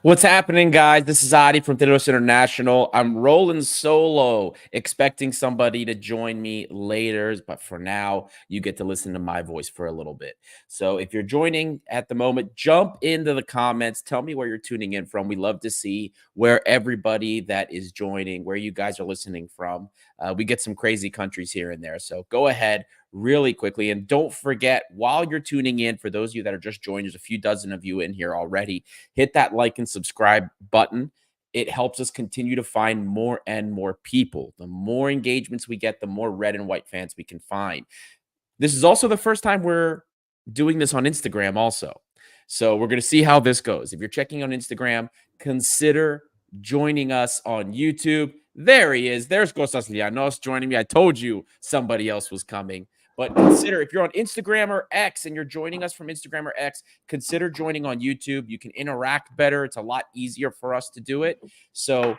What's happening, guys? This is Adi from Thrylos International. I'm rolling solo, expecting somebody to join me later, but for now, you get to listen to my voice for a little bit. So if you're joining at the moment, jump into the comments. Tell me where you're tuning in from. We love to see where everybody that is joining, where you guys are listening from. We get some crazy countries here and there. So go ahead really quickly. And don't forget, while you're tuning in, for those of you that are just joining, there's a few dozen of you in here already. Hit that like and subscribe button. It helps us continue to find more and more people. The more engagements we get, the more red and white fans we can find. This is also the first time we're doing this on Instagram also. So we're going to see how this goes. If you're checking on Instagram, consider joining us on YouTube. There he is. There's Kostas Lianos joining me. I told you somebody else was coming. But consider, if you're on Instagram or X and you're joining us from Instagram or X, consider joining on YouTube. You can interact better. It's a lot easier for us to do it. So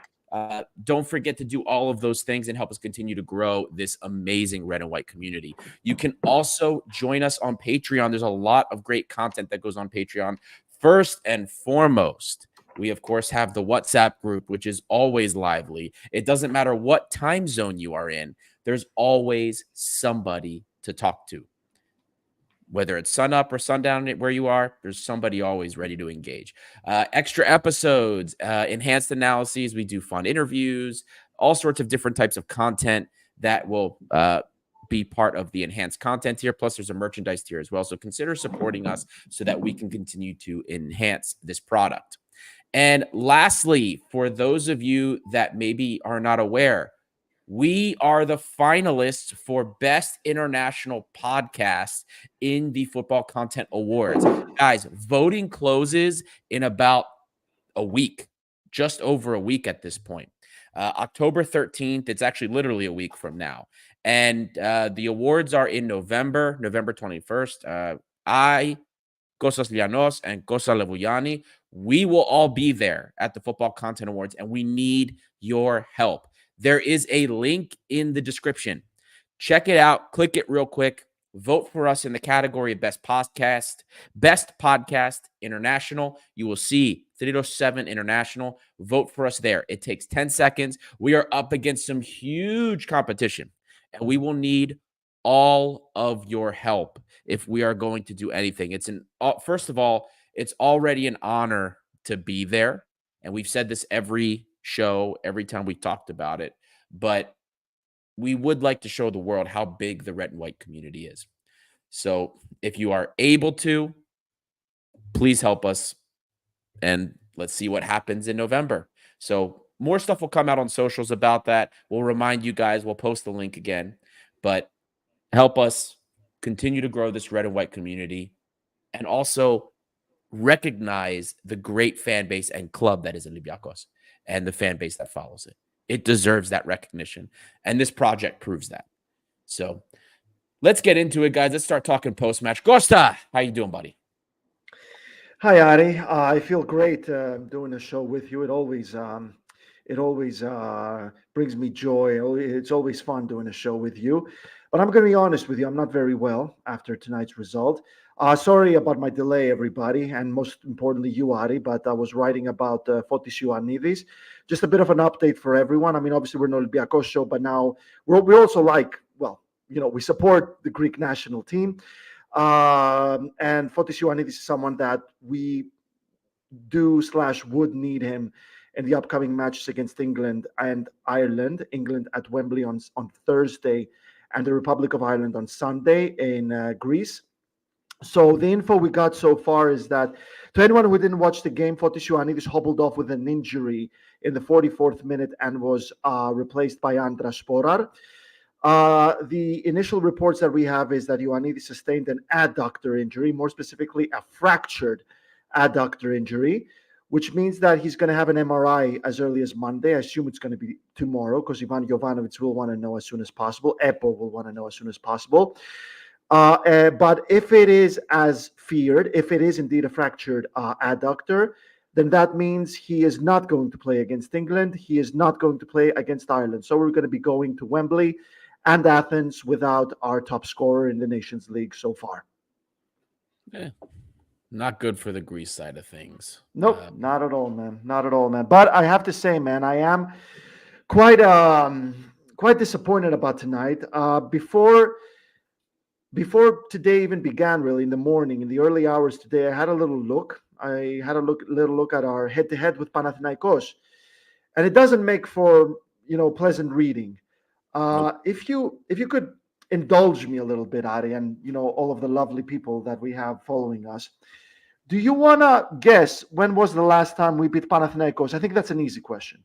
don't forget to do all of those things and help us continue to grow this amazing red and white community. You can also join us on Patreon. There's a lot of great content that goes on Patreon. First and foremost, we, of course, have the WhatsApp group, which is always lively. It doesn't matter what time zone you are in. There's always somebody to talk to. Whether it's sun up or sundown where you are, there's somebody always ready to engage. Extra episodes, enhanced analyses. We do fun interviews, all sorts of different types of content that will be part of the enhanced content tier. Plus, there's a merchandise tier as well. So consider supporting us so that we can continue to enhance this product. And lastly, for those of you that maybe are not aware, we are the finalists for Best International Podcast in the Football Content Awards. Guys, voting closes in about a week, just over a week at this point. October 13th, it's actually literally a week from now. And the awards are in November 21st. I, Kostas Lianos, and Kosta Levuyani, we will all be there at the Football Content Awards, and we need your help. There is a link in the description. Check it out. Click it real quick. Vote for us in the category of Best Podcast International. You will see Thrylos 7 International. Vote for us there. It takes 10 seconds. We are up against some huge competition, and we will need all of your help if we are going to do anything. First of all, it's already an honor to be there, and we've said this every show, every time we talked about it, but we would like to show the world how big the red and white community is. So if you are able to, please help us, and let's see what happens in November. So more stuff will come out on socials about that. We'll remind you guys. We'll post the link again, but help us continue to grow this red and white community, and also recognize the great fan base and club that is Olympiacos and the fan base that follows it. It deserves that recognition, and this project proves that. So let's get into it, guys. Let's start talking post-match. Costa, how you doing, buddy? Hi, Ari. I feel great doing a show with you. It always brings me joy. It's always fun doing a show with you. But I'm going to be honest with you. I'm not very well after tonight's result. Sorry about my delay, everybody, and most importantly, you, Ari. But I was writing about Fotis Ioannidis. Just a bit of an update for everyone. I mean, obviously, we're an Olympiacos show, but now we also we support the Greek national team. And Fotis Ioannidis is someone that we would need him in the upcoming matches against England and Ireland. England at Wembley on Thursday, and the Republic of Ireland on Sunday in Greece. So the info we got so far is that, to anyone who didn't watch the game, Fotis Ioannidis hobbled off with an injury in the 44th minute and was replaced by Andras Sporar. The initial reports that we have is that Ioannidis sustained an adductor injury, more specifically a fractured adductor injury, which means that he's going to have an MRI as early as Monday. I assume it's going to be tomorrow, because Ivan Jovanovic will want to know as soon as possible. EPO will want to know as soon as possible. But if it is as feared, if it is indeed a fractured adductor, then that means he is not going to play against England. He is not going to play against Ireland. So we're going to be going to Wembley and Athens without our top scorer in the Nations League so far. Yeah. Not good for the Greece side of things. Nope, not at all, man. Not at all, man. But I have to say, man, I am quite quite disappointed about tonight. Before today even began, really in the morning, in the early hours today, I had a little look. I had a little look at our head-to-head with Panathinaikos, and it doesn't make for pleasant reading. Nope. If you could indulge me a little bit, Ari, and all of the lovely people that we have following us. Do you want to guess when was the last time we beat Panathinaikos? I think that's an easy question.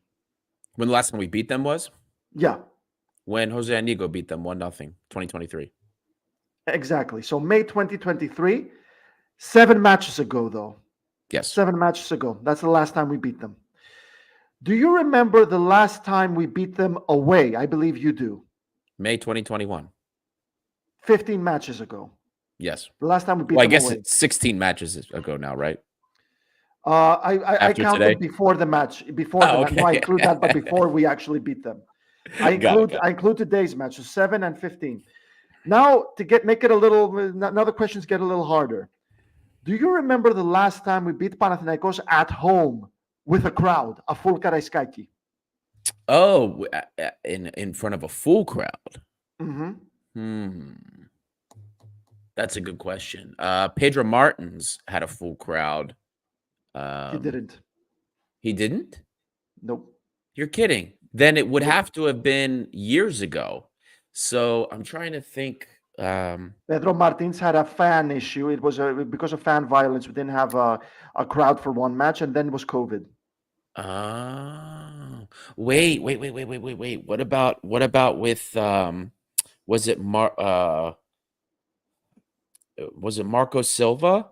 When the last time we beat them was? Yeah. When Jose Anigo beat them 1-0, 2023. Exactly. So May 2023, 7 matches ago, though. Yes. 7 matches ago. That's the last time we beat them. Do you remember the last time we beat them away? I believe you do. May 2021. 15 matches ago. Yes. The last time we beat Well, I them guess away. it's 16 matches ago now, right? I counted today? before the match. Before the match. Okay. No, I include that, but before we actually beat them. I include today's match, so 7 and 15. Now make it a little. Now the questions get a little harder. Do you remember the last time we beat Panathinaikos at home with a crowd, a full Karaiskaki? Oh, in front of a full crowd. Mm-hmm. That's a good question. Pedro Martins had a full crowd. He didn't. He didn't? Nope. You're kidding. Then it would have to have been years ago. So I'm trying to think. Pedro Martins had a fan issue. It was because of fan violence. We didn't have a crowd for one match, and then it was COVID. Oh, wait. What about with was it Marco Silva?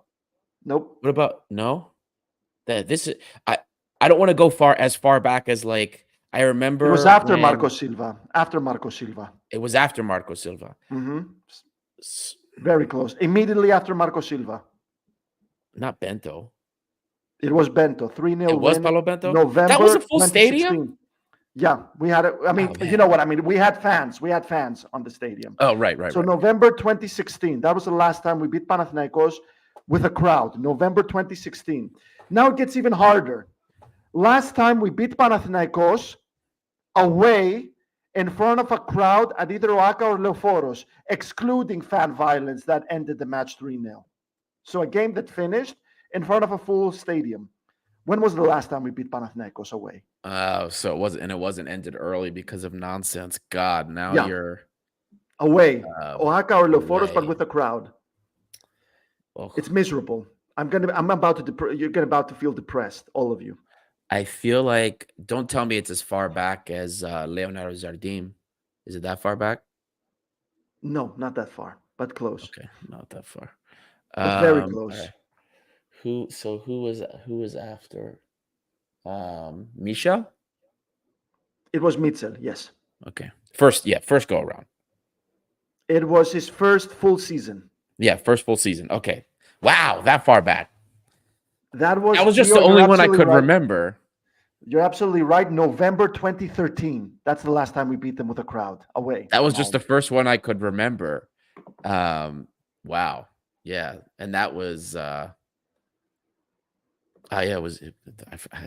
Nope. What about no? This is I don't want to go as far back as like I remember it was after Marco Silva. After Marco Silva. It was after Marco Silva. Mm-hmm. Very close. Immediately after Marco Silva. Not Bento. It was Bento. 3-0 It was win. Paulo Bento? November That was a full 2016. stadium? Yeah, we had I mean, you know what I mean? We had fans. We had fans on the stadium. Oh, right. So November 2016. That was the last time we beat Panathinaikos with a crowd. November 2016. Now it gets even harder. Last time we beat Panathinaikos away in front of a crowd at either OAKA or Leoforos, excluding fan violence that ended the match 3-0. So a game that finished in front of a full stadium. When was the last time we beat Panathinaikos away? So it wasn't ended early because of nonsense. God, now you're away. OAKA or Leoforos, but with a crowd. Oh. It's miserable. I'm about to you're about to feel depressed, all of you. I feel like, don't tell me it's as far back as Leonardo Jardim. Is it that far back? No, not that far, but close. Okay, not that far. But very close. Right. Who was after? Misha? It was Mitzel, yes. Okay. First go around. It was his first full season. Yeah, first full season. Okay. Wow, that far back. That was just the only one I could remember. You're absolutely right. November 2013. That's the last time we beat them with a crowd away. That was just the first one I could remember. Wow. Yeah. And that was it was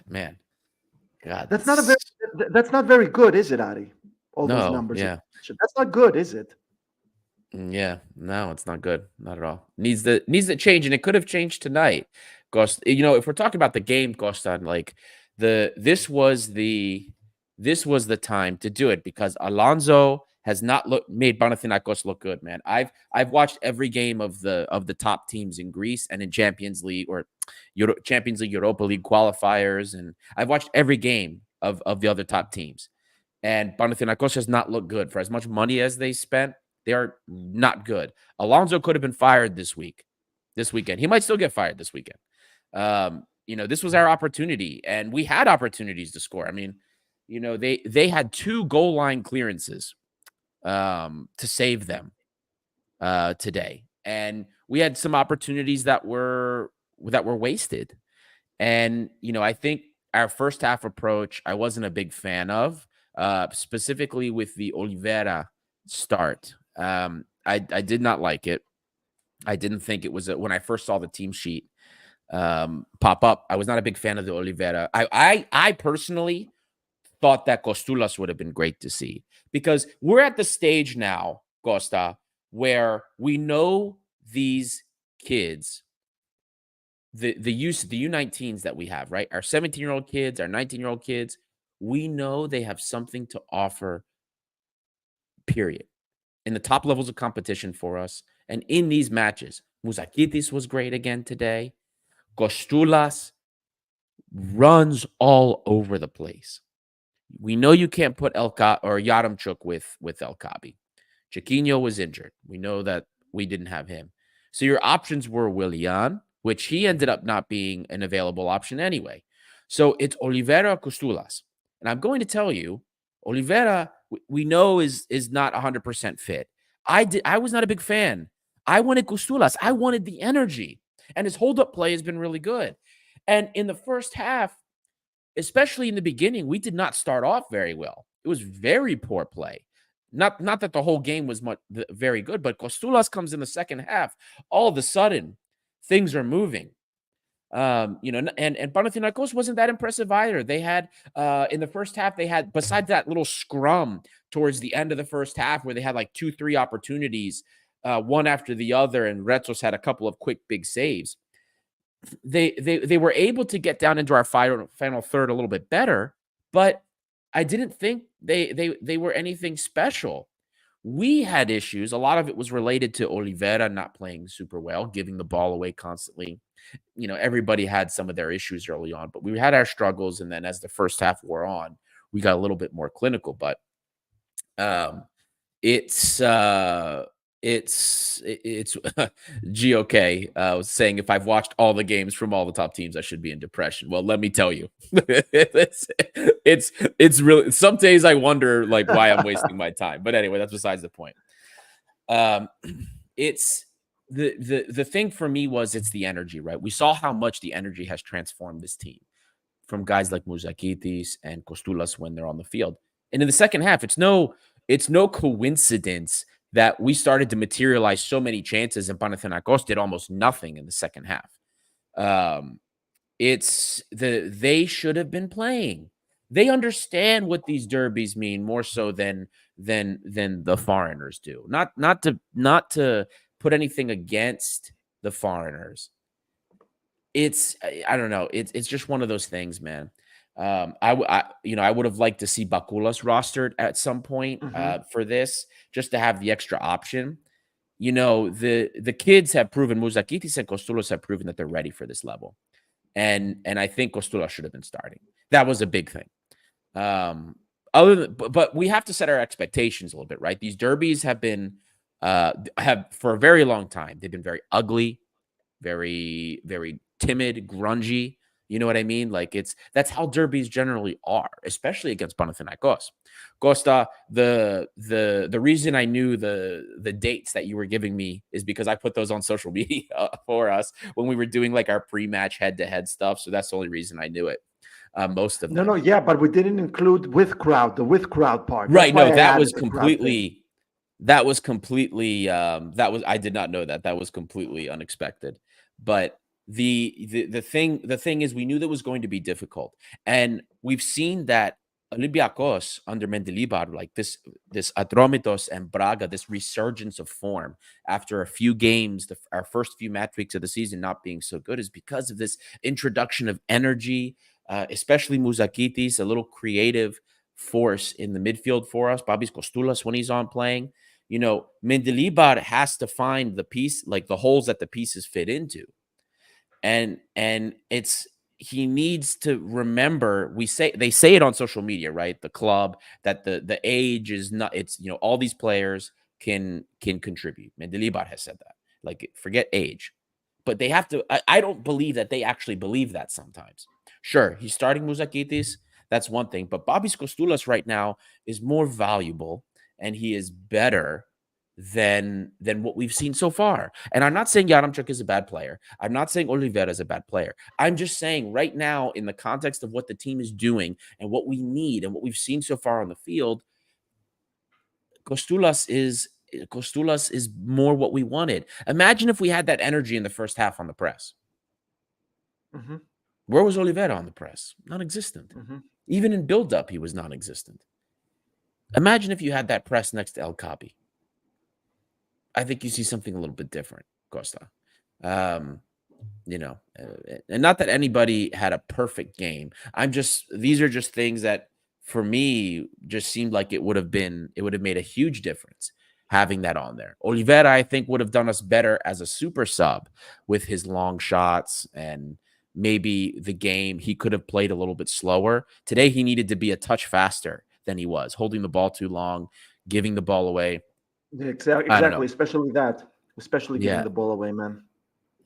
man. God. That's not very good, is it, Adi? All those numbers. Yeah. That's not good, is it? Yeah, no, it's not good. Not at all. Needs to change, and it could have changed tonight. Because if we're talking about the game, Kostan, like this was the time to do it because Alonso has not made Panathinaikos look good, man. I've watched every game of the top teams in Greece and in Champions League or Champions League, Europa League qualifiers, and I've watched every game of the other top teams. And Panathinaikos has not looked good. For as much money as they spent, they are not good. Alonso could have been fired this weekend. He might still get fired this weekend. This was our opportunity, and we had opportunities to score. I mean, they had 2 goal line clearances to save them today, and we had some opportunities that were wasted. And I think our first half approach I wasn't a big fan of, specifically with the Oliveira start. I did not like it. I didn't think it was when I first saw the team sheet. pop up. I was not a big fan of the Oliveira. I personally thought that Costulas would have been great to see, because we're at the stage now, Costa, where we know these kids, the U19s that we have, right? Our 17-year-old kids, our 19-year-old kids, we know they have something to offer, period, in the top levels of competition for us. And in these matches, Muzakitis was great again today. Costulas runs all over the place. We know you can't put Yaramchuk with El Kabi. Chiquinho was injured. We know that we didn't have him. So your options were Willian, which he ended up not being an available option anyway. So it's Oliveira Costulas. And I'm going to tell you, Oliveira, we know is not 100% fit. I was not a big fan. I wanted Costulas. I wanted the energy. And his hold-up play has been really good. And in the first half, especially in the beginning, we did not start off very well. It was very poor play. Not that the whole game was very good, but Costulas comes in the second half. All of a sudden, things are moving. And Panathinaikos wasn't that impressive either. They had in the first half, they had, besides that little scrum towards the end of the first half where they had like 2-3 opportunities, one after the other, and Retsos had a couple of quick big saves. They were able to get down into our final third a little bit better, but I didn't think they were anything special. We had issues. A lot of it was related to Oliveira not playing super well, giving the ball away constantly. Everybody had some of their issues early on, but we had our struggles. And then as the first half wore on, we got a little bit more clinical. But it's GOK was saying, if I've watched all the games from all the top teams, I should be in depression. Well, let me tell you, it's really, some days I wonder like why I'm wasting my time. But anyway, that's besides the point. It's the thing for me was it's the energy, right? We saw how much the energy has transformed this team from guys like Muzakitis and Costulas when they're on the field. And in the second half, it's no coincidence that we started to materialize so many chances and Panathinaikos did almost nothing in the second half. They should have been playing. They understand what these derbies mean more so than the foreigners do. Not to put anything against the foreigners. I don't know. It's just one of those things, man. I would have liked to see Bakulas rostered at some point for this, just to have the extra option. The kids have proven, Muzakitis and Costulas have proven that they're ready for this level. And I think Costulas should have been starting. That was a big thing. But we have to set our expectations a little bit, right? These derbies have been have for a very long time. They've been very ugly, very, very timid, grungy. You know what I mean? Like that's how derbies generally are, especially against Panathinaikos. Costa, the reason I knew the dates that you were giving me is because I put those on social media for us when we were doing like our pre-match head-to-head stuff. So that's the only reason I knew it. Most of them. No, yeah, but we didn't include the with crowd part. Right. No, that was completely. I did not know that. That was completely unexpected. But the thing is, we knew that was going to be difficult, and we've seen that Olympiacos under Mendilibar, like this Atromitos and Braga, this resurgence of form after a few games, our first few match weeks of the season not being so good, is because of this introduction of energy, especially Muzakitis, a little creative force in the midfield for us. Babis Costulas when he's on playing. Mendilibar has to find the piece, like the holes that the pieces fit into. And he needs to remember, they say it on social media, right? The club, that the age is not, it's, all these players can contribute. Mendilibar has said that, like, forget age, but they have to, I don't believe that they actually believe that sometimes. Sure, he's starting Muzakitis. That's one thing, but Babis Costulas right now is more valuable and he is better than what we've seen so far. And I'm not saying Yaramchuk is a bad player. I'm not saying Oliveira is a bad player. I'm just saying right now, in the context of what the team is doing and what we need and what we've seen so far on the field, Costulas is more what we wanted. Imagine if we had that energy in the first half on the press. Mm-hmm. Where was Oliveira on the press? Non-existent. Mm-hmm. Even in build-up, he was non-existent. Imagine if you had that press next to El Capi. I think you see something a little bit different, Costa. Um, and not that anybody had a perfect game. These are just things that for me just seemed like it would have made a huge difference having that on there. Oliveira, I think, would have done us better as a super sub with his long shots, and maybe the game he could have played a little bit slower. Today, he needed to be a touch faster than he was, holding the ball too long, giving the ball away. I don't know. Exactly. Especially giving Yeah. the ball away, man.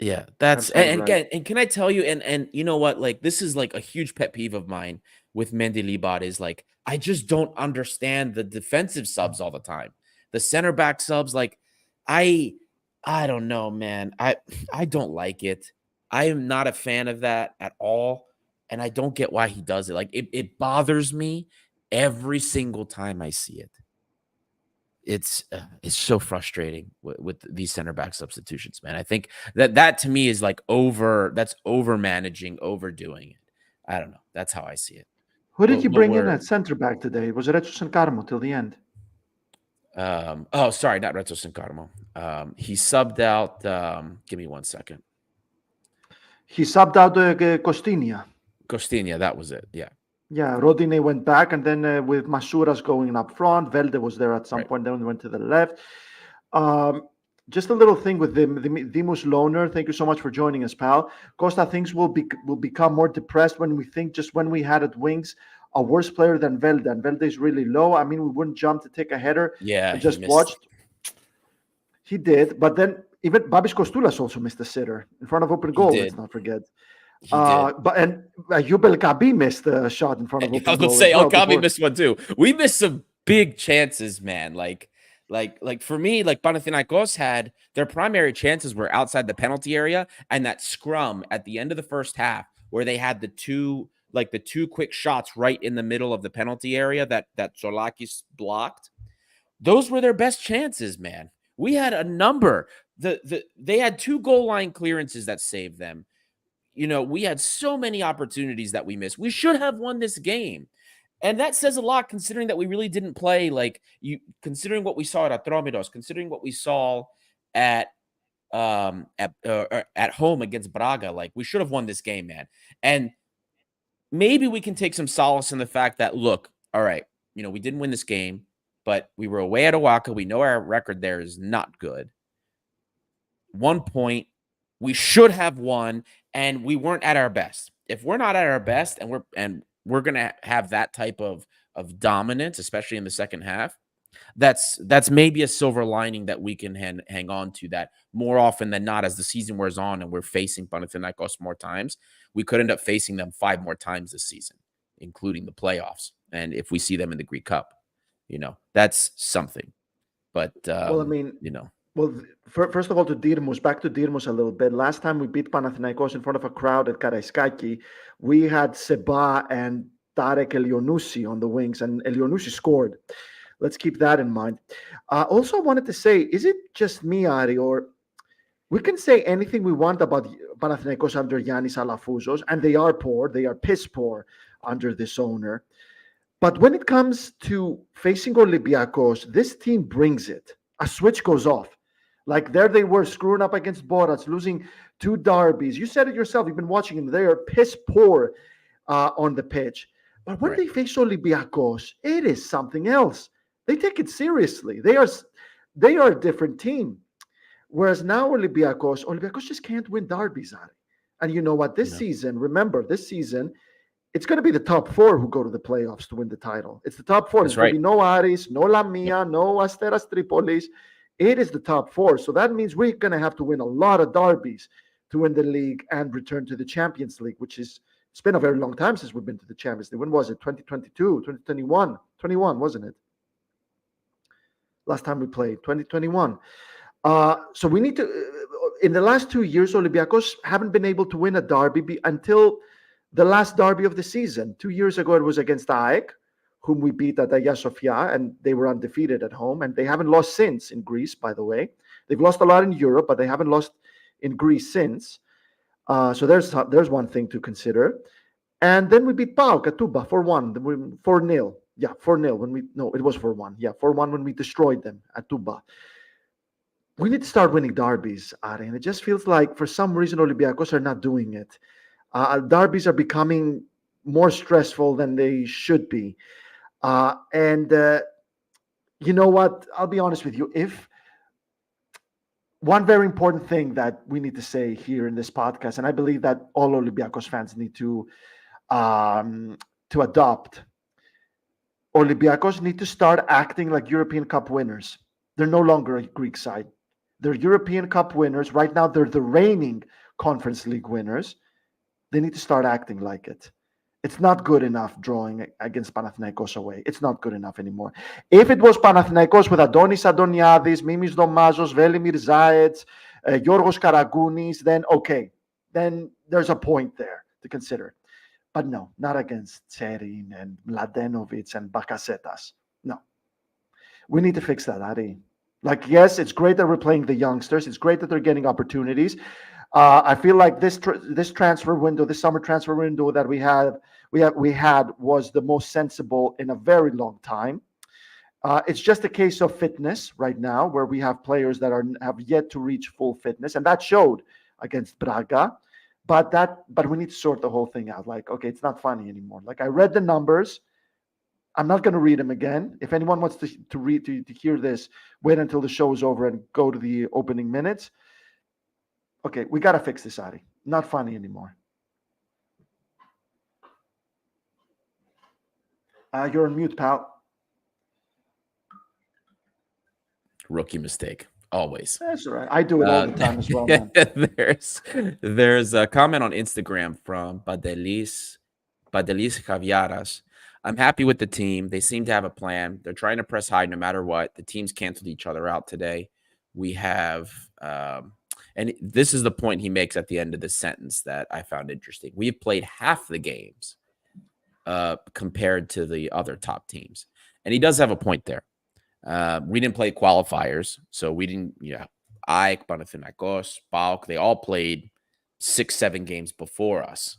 Yeah, that's Absolutely and right. again, and can I tell you, and you know what, like this is like a huge pet peeve of mine with Mendilibar is like I just don't understand the defensive subs all the time. The center back subs, like I I don't know, man. I don't like it. I am not a fan of that at all, and I don't get why he does it. Like it bothers me every single time I see it. It's so frustrating with these center back substitutions, man. I think that to me is like that's over managing, overdoing it. I don't know. That's how I see it. Who did you What bring in were at center back today? Was it Retro Carmo till the end? oh, sorry, not Reto Sancarmo. He subbed out give me 1 second. He subbed out Costinia. Costinha, that was it. Yeah. Yeah, Rodine went back, and then with Masuras going up front, Velde was there at some Right. point. Then we went to the left. Just a little thing with the Dimus Loner. Thank you so much for joining us, pal. Costa thinks will become more depressed when we think just when we had at wings a worse player than Velde, and Velde is really low. I mean, we wouldn't jump to take a header. Yeah, I he just missed. watched. He did, but then even Babis Kostulas also missed a sitter in front of open He goal. did. Let's not forget. He did. But Yubel Kabi missed a shot in front of I open was gonna goal say as well. El Kami Before. missed one too. We missed some big chances, man. Like for me, like Panathinaikos had their primary chances were outside the penalty area and that scrum at the end of the first half where they had the two quick shots right in the middle of the penalty area that Solakis blocked. Those were their best chances, man. We had a number. They had 2 goal line clearances that saved them. We had so many opportunities that we missed. We should have won this game. And that says a lot considering that we really didn't play considering what we saw at Atromidos, considering what we saw at home against Braga. Like we should have won this game, man. And maybe we can take some solace in the fact that look, all right, we didn't win this game, but we were away at OAKA. We know our record there is not good. 1 point, we should have won, and we weren't at our best. If we're not at our best, and we're gonna have that type of dominance, especially in the second half, that's maybe a silver lining that we can hang on to. That more often than not, as the season wears on and we're facing Panathinaikos more times, we could end up facing them 5 more times this season, including the playoffs. And if we see them in the Greek Cup, that's something. But Well, I mean, Well, first of all, back to Dirmos a little bit. Last time we beat Panathinaikos in front of a crowd at Karaiskaki, we had Seba and Tarek Elyounoussi on the wings, and Elyounoussi scored. Let's keep that in mind. Also, I wanted to say, is it just me, Ari, or we can say anything we want about Panathinaikos under Yannis Alafouzos, and they are poor. They are piss poor under this owner. But when it comes to facing Olympiacos, this team brings it. A switch goes off. Like there they were screwing up against Boras, losing 2 derbies. You said it yourself. You've been watching them. They are piss poor on the pitch. But when they face Olympiacos, it is something else. They take it seriously. They are a different team. Whereas now Olympiacos just can't win derbies, Ari. And you know what? This season, it's going to be the top 4 who go to the playoffs to win the title. It's the top 4. There's going to be no Aris, no Lamia, no Asteras Tripolis. It is the top 4. So that means we're going to have to win a lot of derbies to win the league and return to the Champions League, it's been a very long time since we've been to the Champions League. When was it? 2022, 2021? 21, wasn't it? Last time we played, 2021. So we need to, in the last 2 years, Olympiacos haven't been able to win a derby until the last derby of the season. 2 years ago, it was against AEK, whom we beat at Hagia Sophia, and they were undefeated at home. And they haven't lost since in Greece, by the way. They've lost a lot in Europe, but they haven't lost in Greece since. So there's one thing to consider. And then we beat PAOK at Tuba 4-1, 4-0. Yeah, 4-0 when we no, it was 4-1. Yeah, 4-1 when we destroyed them at Tuba. We need to start winning derbies, Ari, and it just feels like for some reason Olympiacos are not doing it. Derbies are becoming more stressful than they should be. And you know what? I'll be honest with you. If one very important thing that we need to say here in this podcast, and I believe that all Olympiacos fans need to adopt, Olympiacos need to start acting like European Cup winners. They're no longer a Greek side. They're European Cup winners. Right now, they're the reigning Conference League winners. They need to start acting like it. It's not good enough drawing against Panathinaikos away. It's not good enough anymore. If it was Panathinaikos with Adonis Adoniadis, Mimis Domazos, Velimir Zayets, Yorgos Karagounis, then okay. Then there's a point there to consider. But no, not against Tserin and Mladenovic and Bakasetas. No. We need to fix that, Ari. Like, yes, it's great that we're playing the youngsters. It's great that they're getting opportunities. I feel like this transfer window, this summer transfer window that we had was the most sensible in a very long time. It's just a case of fitness right now, where we have players that have yet to reach full fitness, and that showed against Braga. But we need to sort the whole thing out. Like, okay, it's not funny anymore. Like, I read the numbers. I'm not going to read them again. If anyone wants to hear this, wait until the show is over and go to the opening minutes. Okay, we got to fix this, Ari. Not funny anymore. You're on mute, pal. Rookie mistake. Always. That's all right. I do it all the time as well, man. There's a comment on Instagram from Badelis Javiaras. I'm happy with the team. They seem to have a plan. They're trying to press high no matter what. The teams canceled each other out today. We have, and this is the point he makes at the end of the sentence that I found interesting. We've played half the games compared to the other top teams. And he does have a point there. We didn't play qualifiers, so we didn't, AEK, Panathinaikos, PAOK, they all played 6-7 games before us.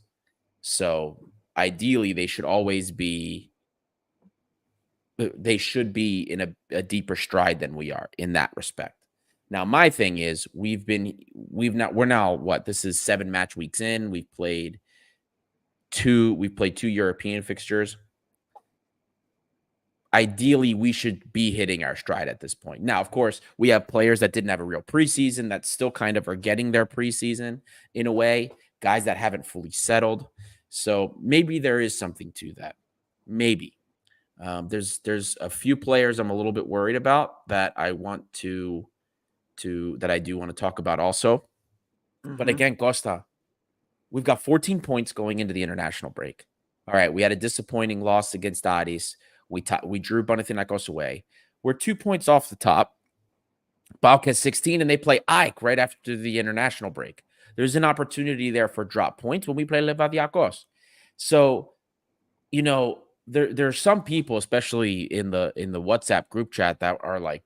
So ideally, they should be in a deeper stride than we are in that respect. Now, my thing is we're now what? This is 7 match weeks in. We've played 2 European fixtures. Ideally, we should be hitting our stride at this point. Now, of course, we have players that didn't have a real preseason that still kind of are getting their preseason in a way, guys that haven't fully settled. So maybe there is something to that. Maybe. There's a few players I'm a little bit worried about that I want that I do want to talk about also. Mm-hmm. But again, Costa, we've got 14 points going into the international break. All right, we had a disappointing loss against Ioannidis. We drew Panathinaikos away. We're 2 points off the top. PAOK has 16, and they play AEK right after the international break. There's an opportunity there for drop points when we play Olympiacos. So, there are some people, especially in the WhatsApp group chat, that are like,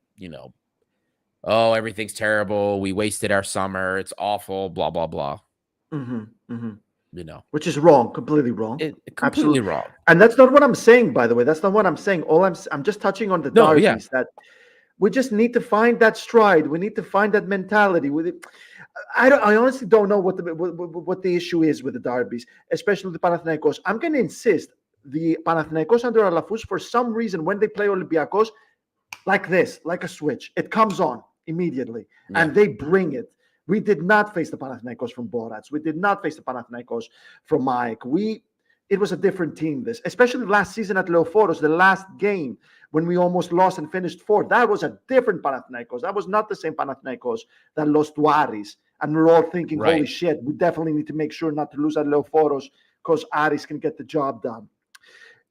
oh, everything's terrible. We wasted our summer. It's awful. Blah blah blah. Mm-hmm, mm-hmm. Which is wrong, completely wrong. Completely Absolutely wrong. And that's not what I'm saying, by the way. That's not what I'm saying. I'm just touching on the derbies that we just need to find that stride. We need to find that mentality. I honestly don't know what the issue is with the derbies, especially the Panathinaikos. I'm going to insist the Panathinaikos under Alafous, for some reason, when they play Olympiacos, like this, like a switch, it comes on immediately, and they bring it. We did not face the Panathinaikos from Borats. We did not face the Panathinaikos from AEK. It was a different team, especially last season at Leoforos, the last game when we almost lost and finished 4th. That was a different Panathinaikos. That was not the same Panathinaikos that lost to Aris. And we're all thinking, holy shit, we definitely need to make sure not to lose at Leoforos because Aris can get the job done.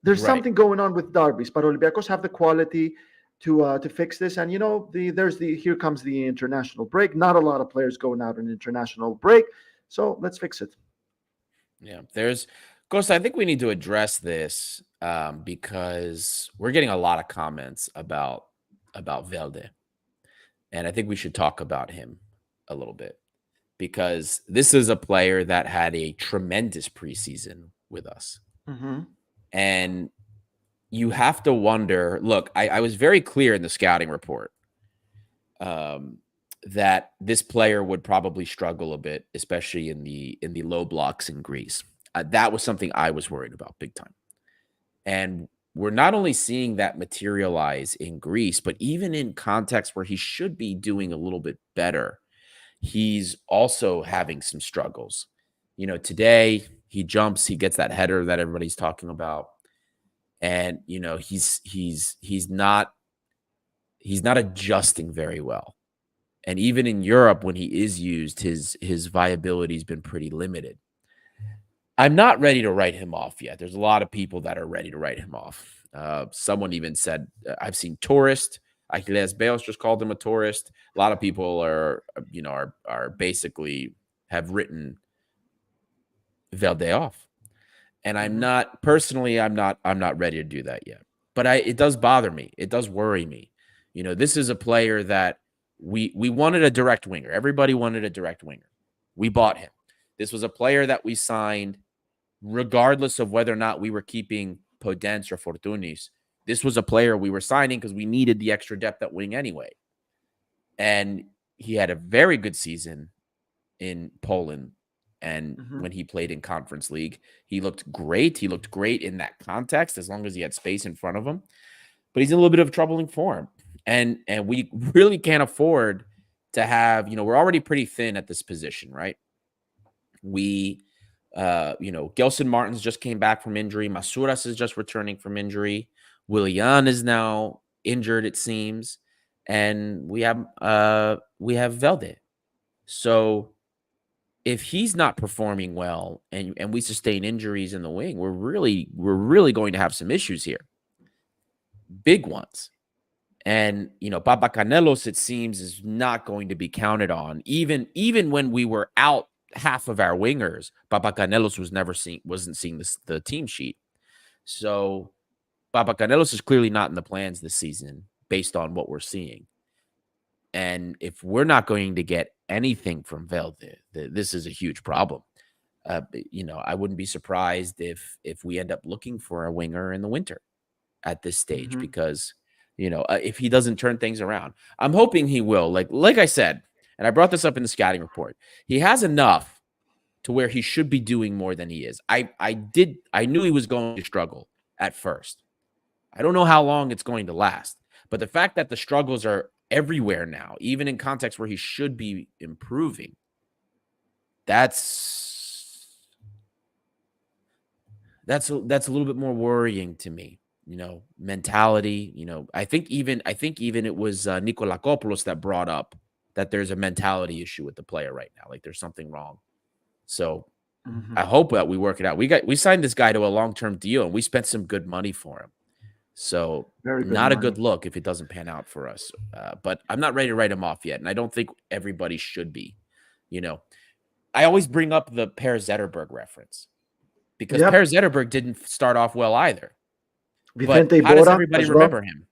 There's something going on with derbies, but Olympiacos have the quality to fix this. And here comes the international break. Not a lot of players going out on international break, so let's fix it. Yeah, Costa, I think we need to address this because we're getting a lot of comments about Velde, and I think we should talk about him a little bit. because this is a player that had a tremendous preseason with us. Mm-hmm. And you have to wonder, look, I was very clear in the scouting report that this player would probably struggle a bit, especially in the low blocks in Greece. That was something I was worried about big time. And we're not only seeing that materialize in Greece, but even in contexts where he should be doing a little bit better, he's also having some struggles. Today he jumps, he gets that header that everybody's talking about. And he's not adjusting very well. And even in Europe, when he is used, his viability has been pretty limited. I'm not ready to write him off yet. There's a lot of people that are ready to write him off. Someone even said, I've seen tourist. Achilles Bales just called him a tourist. A lot of people are basically have written Velde off. And I'm not personally, I'm not ready to do that yet. But it does bother me. It does worry me. This is a player that we wanted a direct winger. Everybody wanted a direct winger. We bought him. This was a player that we signed regardless of whether or not we were keeping Podence or Fortunis. This was a player we were signing because we needed the extra depth at wing anyway. And he had a very good season in Poland. And when he played in Conference League, he looked great. He looked great in that context as long as he had space in front of him. But he's in a little bit of troubling form. And we really can't afford to have, we're already pretty thin at this position, right? Gelson Martins just came back from injury. Masouras is just returning from injury. Willian is now injured, it seems. And we have Velde. So if he's not performing well and we sustain injuries in the wing, we're really going to have some issues here. Big ones. And, Papacanelos, it seems, is not going to be counted on. Even when we were out half of our wingers, Papacanelos wasn't seeing the team sheet. So Papacanelos is clearly not in the plans this season based on what we're seeing. And if we're not going to get anything from Velde, this is a huge problem. I wouldn't be surprised if we end up looking for a winger in the winter at this stage because, if he doesn't turn things around, I'm hoping he will. Like I said, and I brought this up in the scouting report, he has enough to where he should be doing more than he is. I knew he was going to struggle at first. I don't know how long it's going to last, but the fact that the struggles are everywhere now, even in contexts where he should be improving, that's a little bit more worrying to me. Mentality. I think even it was Nikolakopoulos that brought up that there's a mentality issue with the player right now. Like there's something wrong. So I hope that we work it out. We signed this guy to a long-term deal and we spent some good money for him. So not a good look if it doesn't pan out for us. But I'm not ready to write him off yet. And I don't think everybody should be. I always bring up the Per Zetterberg reference because Per Zetterberg didn't start off well either. Vicente how Bora, does everybody remember him?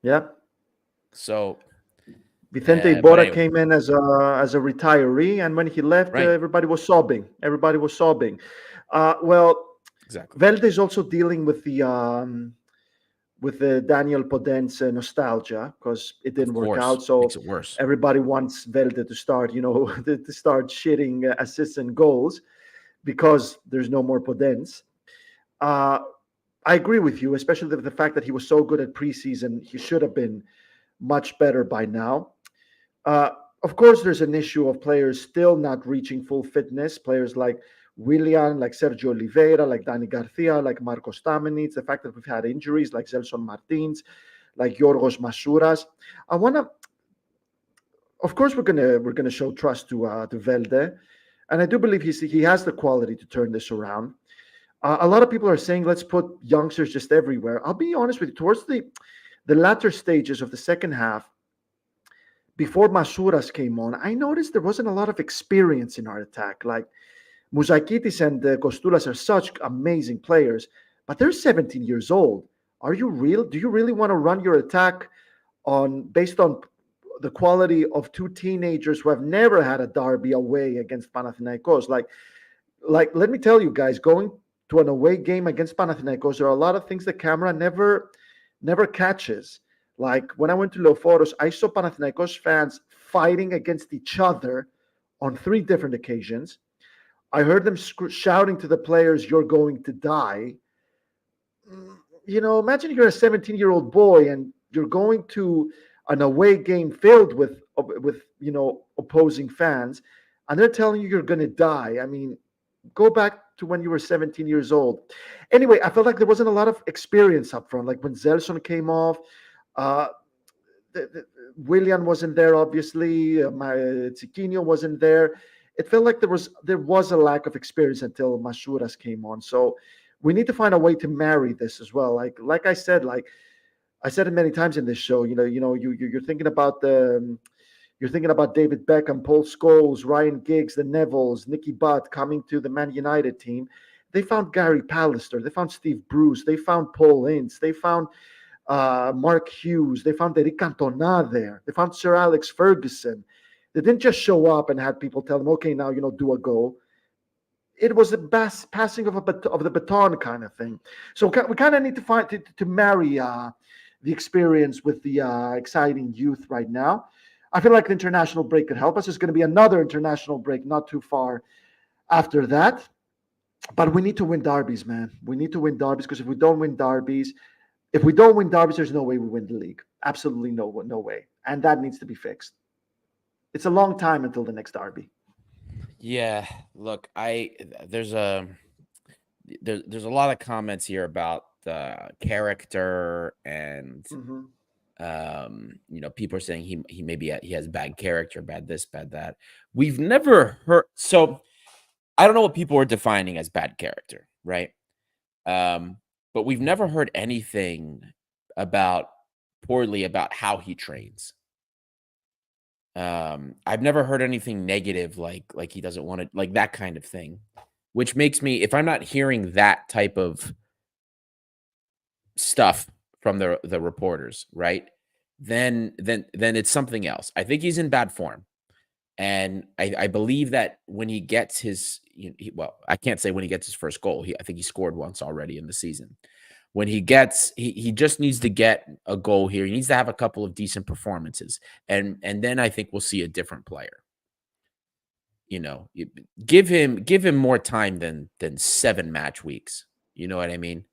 Yeah. So Vicente Bora came in as a retiree, and when he left, everybody was sobbing. Exactly. Velde is also dealing with the Daniel Podence nostalgia because it didn't work out. So makes it worse. Everybody wants Velde to start, to start shitting assists and goals because there's no more Podence. I agree with you, especially the fact that he was so good at preseason. He should have been much better by now. Of course, there's an issue of players still not reaching full fitness. Players like Willian, like Sergio Oliveira, like Dani Garcia, like Marcos Stamenic. The fact that we've had injuries like Gelson Martins, like Yorgos Masouras. Of course, we're gonna show trust to Velde, and I do believe he has the quality to turn this around. A lot of people are saying let's put youngsters just everywhere. I'll be honest with you. Towards the latter stages of the second half, before Masouras came on, I noticed there wasn't a lot of experience in our attack. Like Mouzakidis and Kostoulas are such amazing players, but they're 17 years old. Do you really want to run your attack based on the quality of two teenagers who have never had a derby away against Panathinaikos. Like let me tell you guys, going to an away game against Panathinaikos, there are a lot of things the camera never catches. Like when I went to Leoforos, I saw Panathinaikos fans fighting against each other on 3 different occasions. I heard them shouting to the players, "You're going to die." Imagine you're a 17-year-old boy and you're going to an away game filled with opposing fans, and they're telling you you're going to die. I mean, go back to when you were 17 years old. Anyway, I felt like there wasn't a lot of experience up front. Like when Zelson came off, uh, Willian wasn't there, obviously. Tsikinio wasn't there. It felt like there was a lack of experience until Masuras came on. So we need to find a way to marry this as well. Like I said, I said it many times in this show. You're thinking about David Beckham, Paul Scholes, Ryan Giggs, the Nevilles, Nicky Butt coming to the Man United team. They found Gary Pallister. They found Steve Bruce. They found Paul Ince. They found Mark Hughes. They found Eric Cantona there. They found Sir Alex Ferguson. They didn't just show up and had people tell them, okay, now, do a goal. It was a passing of the baton kind of thing. So we kind of need to find to marry the experience with the exciting youth right now. I feel like the international break could help us. There's going to be another international break not too far after that. But we need to win derbies, man. We need to win derbies, because if we don't win derbies, there's no way we win the league. Absolutely no way. And that needs to be fixed. It's a long time until the next derby. Yeah, look, there's a lot of comments here about character and people are saying he maybe he has bad character, bad this, bad that. We've never heard. So I don't know what people are defining as bad character, right? But we've never heard anything poorly about how he trains. I've never heard anything negative like he doesn't want to, like that kind of thing, which makes me, if I'm not hearing that type of stuff from the reporters, right, then it's something else. I think he's in bad form, and I believe that when he gets his, I can't say when he gets his first goal. I think he scored once already in the season. When he just needs to get a goal here. He needs to have a couple of decent performances, and then I think we'll see a different player. Give him more time than 7 match weeks. You know what I mean?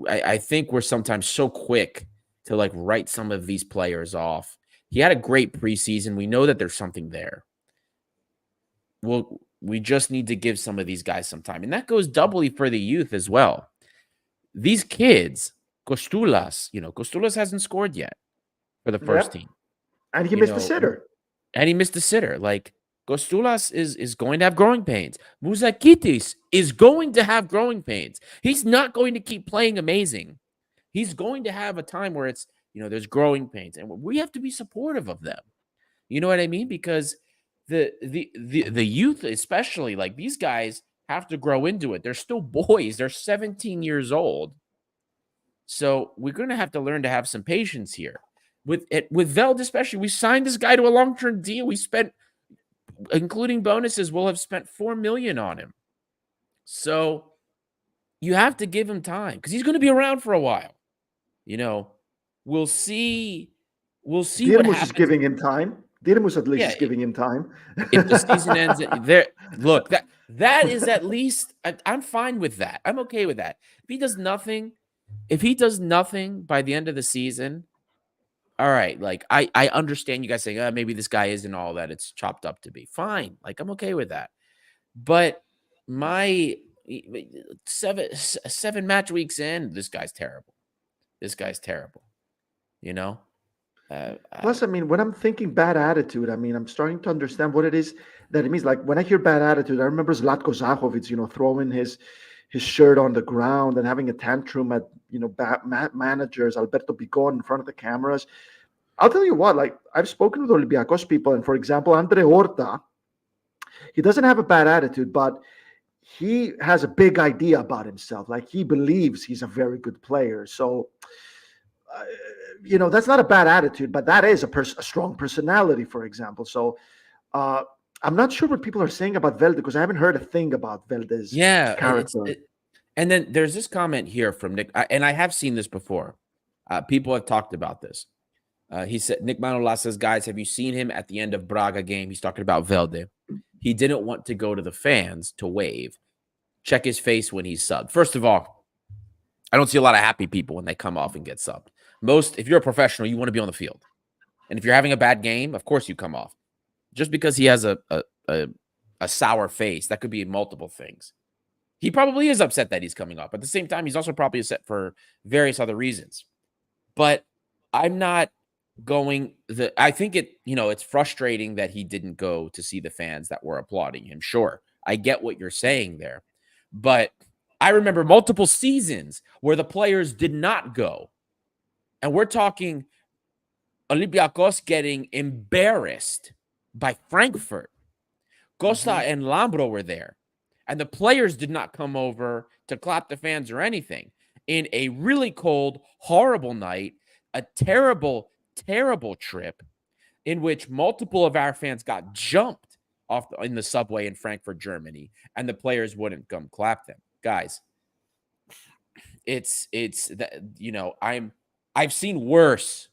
I think we're sometimes so quick to write some of these players off. He had a great preseason. We know that there's something there. Well, we just need to give some of these guys some time, and that goes doubly for the youth as well. These kids, Kostulas hasn't scored yet for the first team. And he missed the sitter. Kostulas is going to have growing pains. Mouzakitis is going to have growing pains. He's not going to keep playing amazing. He's going to have a time where it's, there's growing pains. And we have to be supportive of them. You know what I mean? Because the youth, especially, these guys have to grow into it. They're still boys. They're 17 years old. So we're going to have to learn to have some patience here. With Velde especially, we signed this guy to a long-term deal. We spent, including bonuses, we'll have spent $4 million on him. So you have to give him time, because he's going to be around for a while. We'll see what happens. Is giving him time. Dinamus at least is giving him time. If the season ends there, look, that is at least, I'm fine with that. I'm okay with that. If he does nothing by the end of the season, all right, I understand you guys saying, maybe this guy isn't all that it's chopped up to be. Fine, I'm okay with that. But my 7 match weeks in, this guy's terrible. Plus, when I'm thinking bad attitude, I'm starting to understand what it is that it means. Like when I hear bad attitude, I remember Zlatko Zahovic, throwing his shirt on the ground and having a tantrum at managers, Alberto Bigon in front of the cameras. I'll tell you what, I've spoken with Olympiacos people, and for example, Andre Horta, he doesn't have a bad attitude, but he has a big idea about himself. He believes he's a very good player. So that's not a bad attitude, but that is a strong personality, for example. So I'm not sure what people are saying about Velde, because I haven't heard a thing about Velde's Yeah, character. and then there's this comment here from Nick, and I have seen this before. People have talked about this. He said, Nick Manolas says, guys, have you seen him at the end of Braga game? He's talking about Velde. He didn't want to go to the fans to wave. Check his face when he's subbed. First of all, I don't see a lot of happy people when they come off and get subbed. If you're a professional, you want to be on the field. And if you're having a bad game, of course you come off. Just because he has a sour face, that could be multiple things. He probably is upset that he's coming off. At the same time, he's also probably upset for various other reasons. But I'm not going I think it's frustrating that he didn't go to see the fans that were applauding him. Sure, I get what you're saying there. But I remember multiple seasons where the players did not go. And we're talking Olympiacos getting embarrassed by Frankfurt. Costa and Lambro were there. And the players did not come over to clap the fans or anything. In a really cold, horrible night, a terrible, terrible trip in which multiple of our fans got jumped off in the subway in Frankfurt, Germany, and the players wouldn't come clap them. Guys, it's that, I've seen worse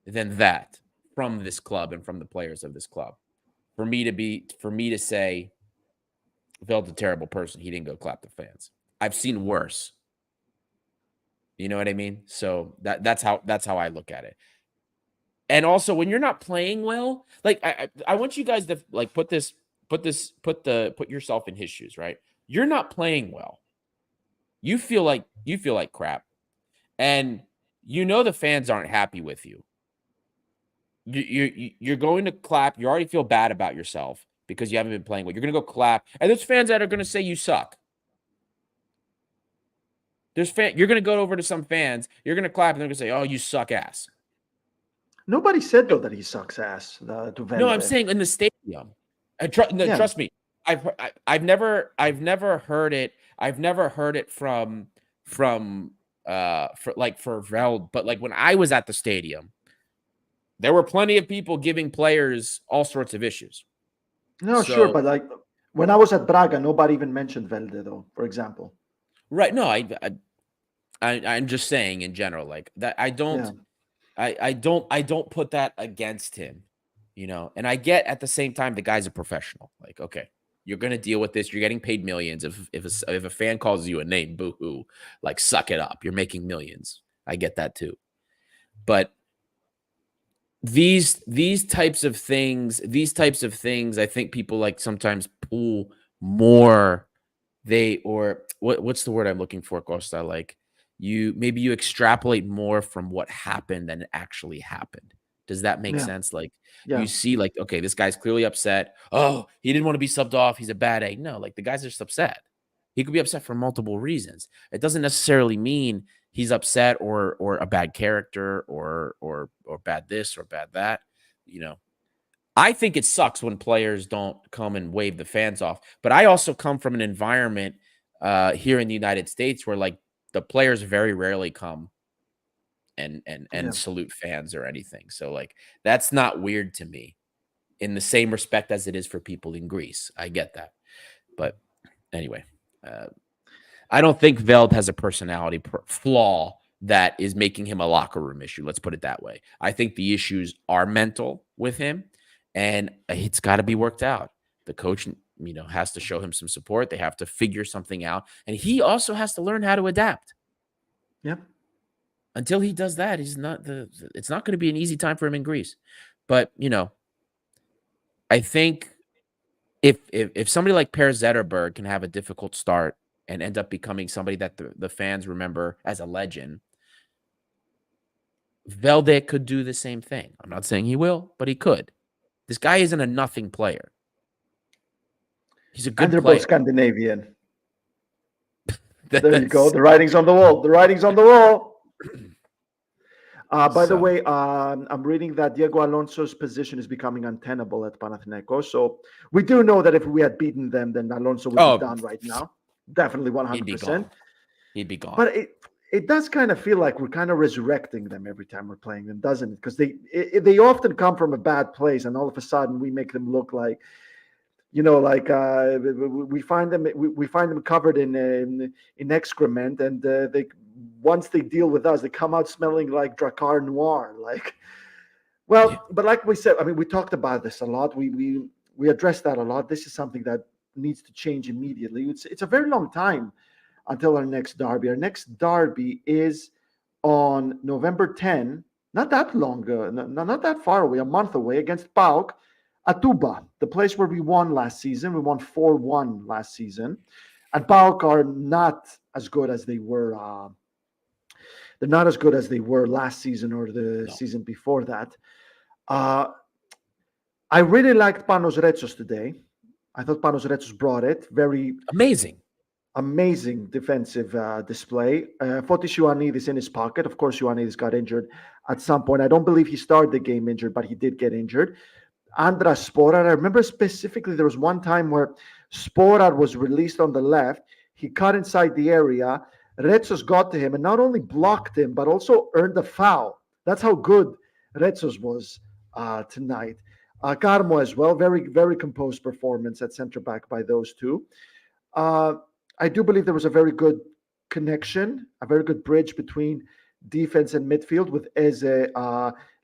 than that from this club and from the players of this club. For me to say Velde's a terrible person, he didn't go clap the fans. I've seen worse. You know what I mean? So that's how I look at it. And also, when you're not playing well, like I want you guys to like put yourself in his shoes, right? You're not playing well. You feel like crap, and the fans aren't happy with you. You're going to clap. You already feel bad about yourself because you haven't been playing well. You're going to go clap, and there's fans that are going to say you suck. You're going to go over to some fans. You're going to clap, and they're going to say, "Oh, you suck ass." Nobody said though that he sucks ass to Velde. No, I'm saying in the stadium. Trust me. I've never heard it. I've never heard it from for Velde, but like when I was at the stadium, there were plenty of people giving players all sorts of issues. No, sure, but like when I was at Braga, nobody even mentioned Velde though, for example. Right. No, I'm just saying in general, like that. I don't put that against him, and I get at the same time, the guy's a professional. Like, okay, you're going to deal with this. You're getting paid millions. If a fan calls you a name, boo-hoo, like suck it up. You're making millions. I get that too. But these types of things, I think people like sometimes pull more. What's the word I'm looking for, Costa? Like maybe you extrapolate more from what happened than actually happened. Does that make sense? Like you see, like, okay, this guy's clearly upset. Oh, he didn't want to be subbed off. He's a bad egg. No, like the guy's just upset. He could be upset for multiple reasons. It doesn't necessarily mean he's upset or a bad character or bad this or bad that. I think it sucks when players don't come and wave the fans off. But I also come from an environment here in the United States where like the players very rarely come and salute fans or anything. So like that's not weird to me in the same respect as it is for people in Greece. I get that. But anyway, I don't think Velde has a personality flaw that is making him a locker room issue. Let's put it that way. I think the issues are mental with him, and it's got to be worked out. The coach, has to show him some support. They have to figure something out, and he also has to learn how to adapt. Yep. Until he does that, it's not going to be an easy time for him in Greece. But, I think if somebody like Per Zetterberg can have a difficult start and end up becoming somebody that the fans remember as a legend, Velde could do the same thing. I'm not saying he will, but he could. This guy isn't a nothing player. He's a good player. Both Scandinavian. There you go. The writing's on the wall. By the way, I'm reading that Diego Alonso's position is becoming untenable at Panathinaikos. So we do know that if we had beaten them, then Alonso would be done right now. Definitely 100%. He'd be gone. But it does kind of feel like we're kind of resurrecting them every time we're playing them, doesn't it? Because they often come from a bad place, and all of a sudden we make them look like, like we find them covered in excrement, and they once they deal with us, they come out smelling like Drakkar Noir. Like, well, Yeah. but like we said, I mean, we talked about this a lot. We addressed that a lot. This is something that needs to change immediately. It's a very long time until our next derby. Our next derby is on November 10, not that long, not that far away, a month away, against PAOK at Tuba, the place where we won last season. We won 4-1 last season. And PAOK are not as good as they were. They're not as good as they were last season or the season before that. I really liked Panos Retsos today. I thought Panos Retsos brought it. Very amazing defensive display. Fotis Ioannidis in his pocket. Of course, Ioannidis got injured at some point. I don't believe he started the game injured, but he did get injured. Andras Sporar. I remember specifically there was one time where Sporar was released on the left. He cut inside the area. Retsos got to him and not only blocked him, but also earned a foul. That's how good Retsos was tonight. Carmo as well. Very, very composed performance at center back by those two. I do believe there was a very good connection, a very good bridge between defense and midfield, with Eze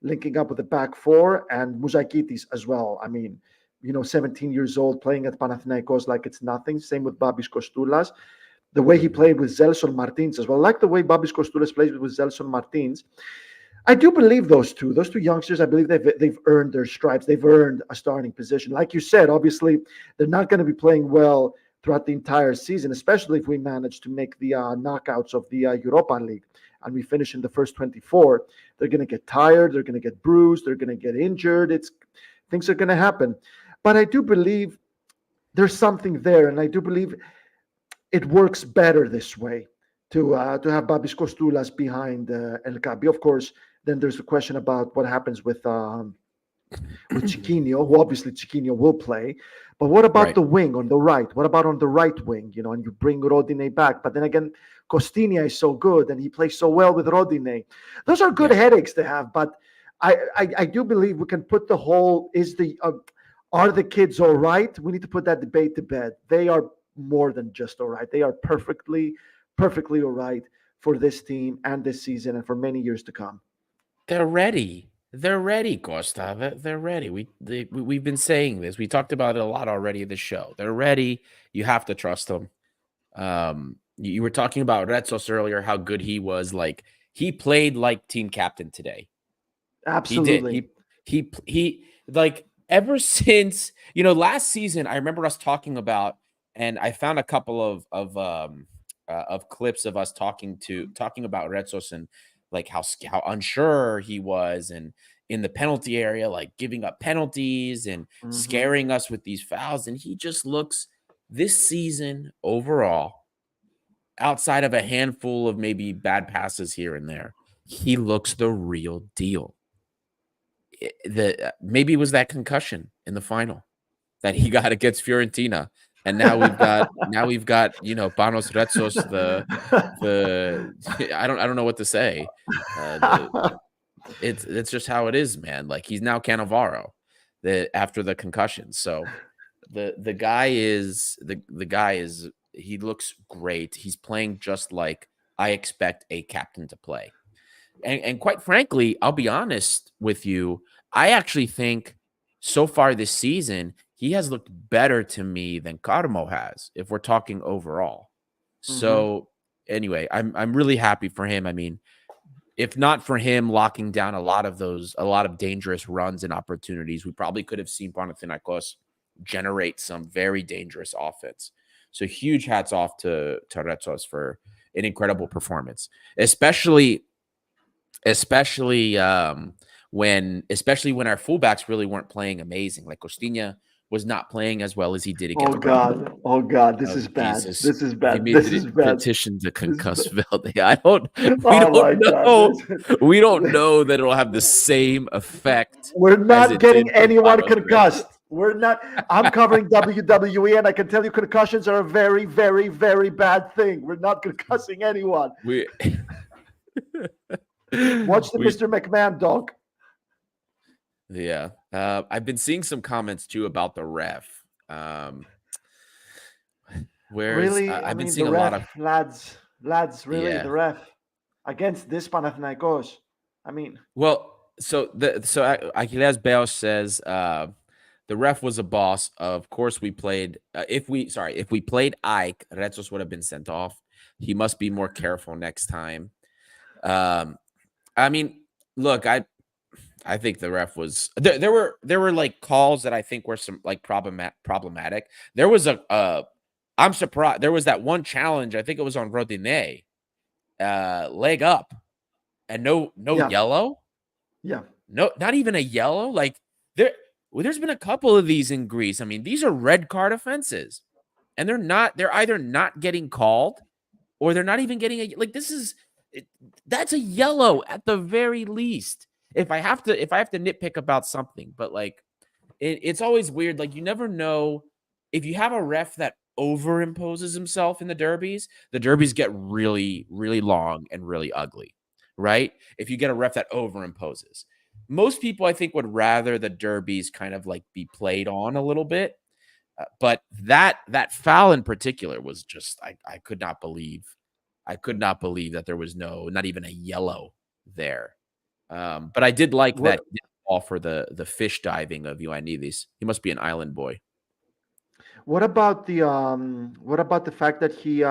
linking up with the back four, and Mouzakitis as well. I mean, 17 years old, playing at Panathinaikos like it's nothing. Same with Babis Kostoulas. The way he played with Zelson Martins as well. I like the way Babis Kostoulas plays with Zelson Martins. I do believe those two youngsters, I believe they've earned their stripes. They've earned a starting position. Like you said, obviously, they're not going to be playing well throughout the entire season, especially if we manage to make the knockouts of the Europa League and we finish in the first 24. They're going to get tired. They're going to get bruised. They're going to get injured. Things are going to happen. But I do believe there's something there, and I do believe it works better this way to have Babis Kostoulas behind El Kabi. Of course, then there's the question about what happens with Chiquinho, who obviously Chiquinho will play. But what about the wing on the right? What about on the right wing? And you bring Rodinei back. But then again, Costinia is so good, and he plays so well with Rodinei. Those are good headaches to have. But I do believe we can put the whole, are the kids all right? We need to put that debate to bed. They are more than just all right. They are perfectly all right for this team and this season and for many years to come. They're ready. They're ready, Costa. They're ready. We've been saying this. We talked about it a lot already in the show. They're ready. You have to trust them. You were talking about Retsos earlier, how good he was. Like, he played like team captain today. Absolutely. He did. He like, ever since, last season, I remember us talking about, and I found a couple of clips of us talking about Retsos and like how unsure he was, and in the penalty area, like giving up penalties and scaring us with these fouls. And he just looks, this season overall, outside of a handful of maybe bad passes here and there, he looks the real deal. Maybe it was that concussion in the final that he got against Fiorentina. And now we've got Panos Retsos, I don't know what to say. It's just how it is, man. Like, he's now Cannavaro after the concussion. So the guy is he looks great. He's playing just like I expect a captain to play. And quite frankly, I'll be honest with you, I actually think so far this season, he has looked better to me than Carmo has, if we're talking overall. So anyway, I'm really happy for him. I mean, if not for him locking down a lot of dangerous runs and opportunities, we probably could have seen Panathinaikos generate some very dangerous offense. So huge hats off to Retsos for an incredible performance, especially when our fullbacks really weren't playing amazing. Like, Costinia was not playing as well as he did against. Oh God, this is bad. Jesus. This is bad. He This is bad. Petition to concuss Velde. We don't know that it'll have the same effect. We're not getting anyone concussed. We're not. I'm covering WWE, and I can tell you concussions are a very, very, very bad thing. We're not concussing anyone. We Watch the we Mr. McMahon dog. yeah. I've been seeing some comments too about the ref. Whereas Really, I I've been mean, seeing the a lot of ref, lads, really, the ref against this Panathinaikos. I mean, well, so Achilles Beos says the ref was a boss. Of course, we played. If we played Ike, Retsos would have been sent off. He must be more careful next time. I mean, look, I think the ref was there were like calls that I think were some like problematic. There was I'm surprised there was that one challenge. I think it was on Rodinei, leg up, and no yeah, yellow. yeah. No, not even a yellow. Like there's been a couple of these in Greece. I mean, these are red card offenses, and they're either not getting called or they're not even getting like that's a yellow at the very least. If I have to nitpick about something, but like it's always weird. Like you never know if you have a ref that overimposes himself in the derbies get really, really long and really ugly, right? If you get a ref that overimposes. Most people, I think, would rather the derbies kind of like be played on a little bit. But that foul in particular was just I could not believe that there was not even a yellow there. But I did like that call for the fish diving of Ioannidis. He must be an island boy. What about the fact that he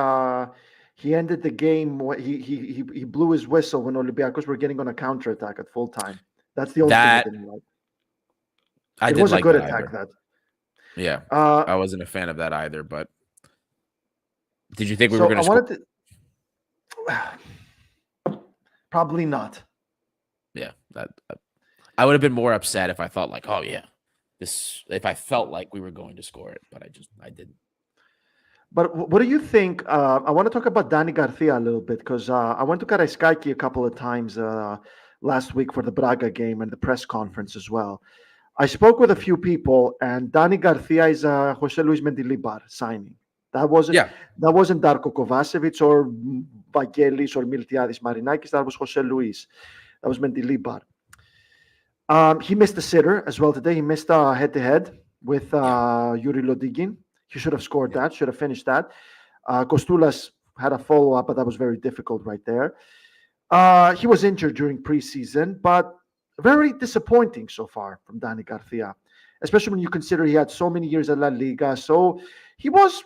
ended the game? He blew his whistle when Olympiacos were getting on a counterattack at full time. That's the only thing I didn't like. It was a good attack. That yeah, I wasn't a fan of that either. But did you think we were going to score? Probably not. Yeah, I would have been more upset if I thought like, oh yeah, if I felt like we were going to score it, but I didn't. But what do you think? I want to talk about Dani Garcia a little bit because I went to Karaiskaki a couple of times last week for the Braga game and the press conference as well. I spoke with a few people, and Dani Garcia is a Jose Luis Mendilibar signing. That wasn't Darko Kovacevic or Vagelis or Miltiadis Marinakis. That was Jose Luis. That was Mendilibar. He missed a sitter as well today. He missed a head-to-head with Yuri Lodigin. He should have scored that, should have finished that. Kostoulas had a follow-up, but that was very difficult right there. He was injured during preseason, but very disappointing so far from Dani Garcia, especially when you consider he had so many years at La Liga. So he was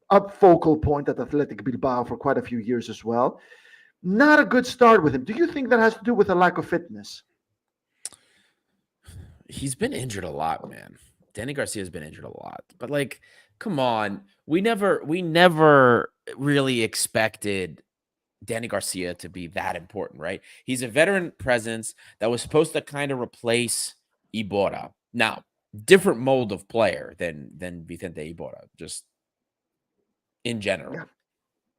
a focal point at Athletic Bilbao for quite a few years as well. Not a good start with him. Do you think that has to do with a lack of fitness? He's been injured a lot, man. Dani Garcia has been injured a lot. But like, come on. We never really expected Dani Garcia to be that important, right? He's a veteran presence that was supposed to kind of replace Iborra. Now, different mold of player than Vicente Iborra, just in general. Yeah.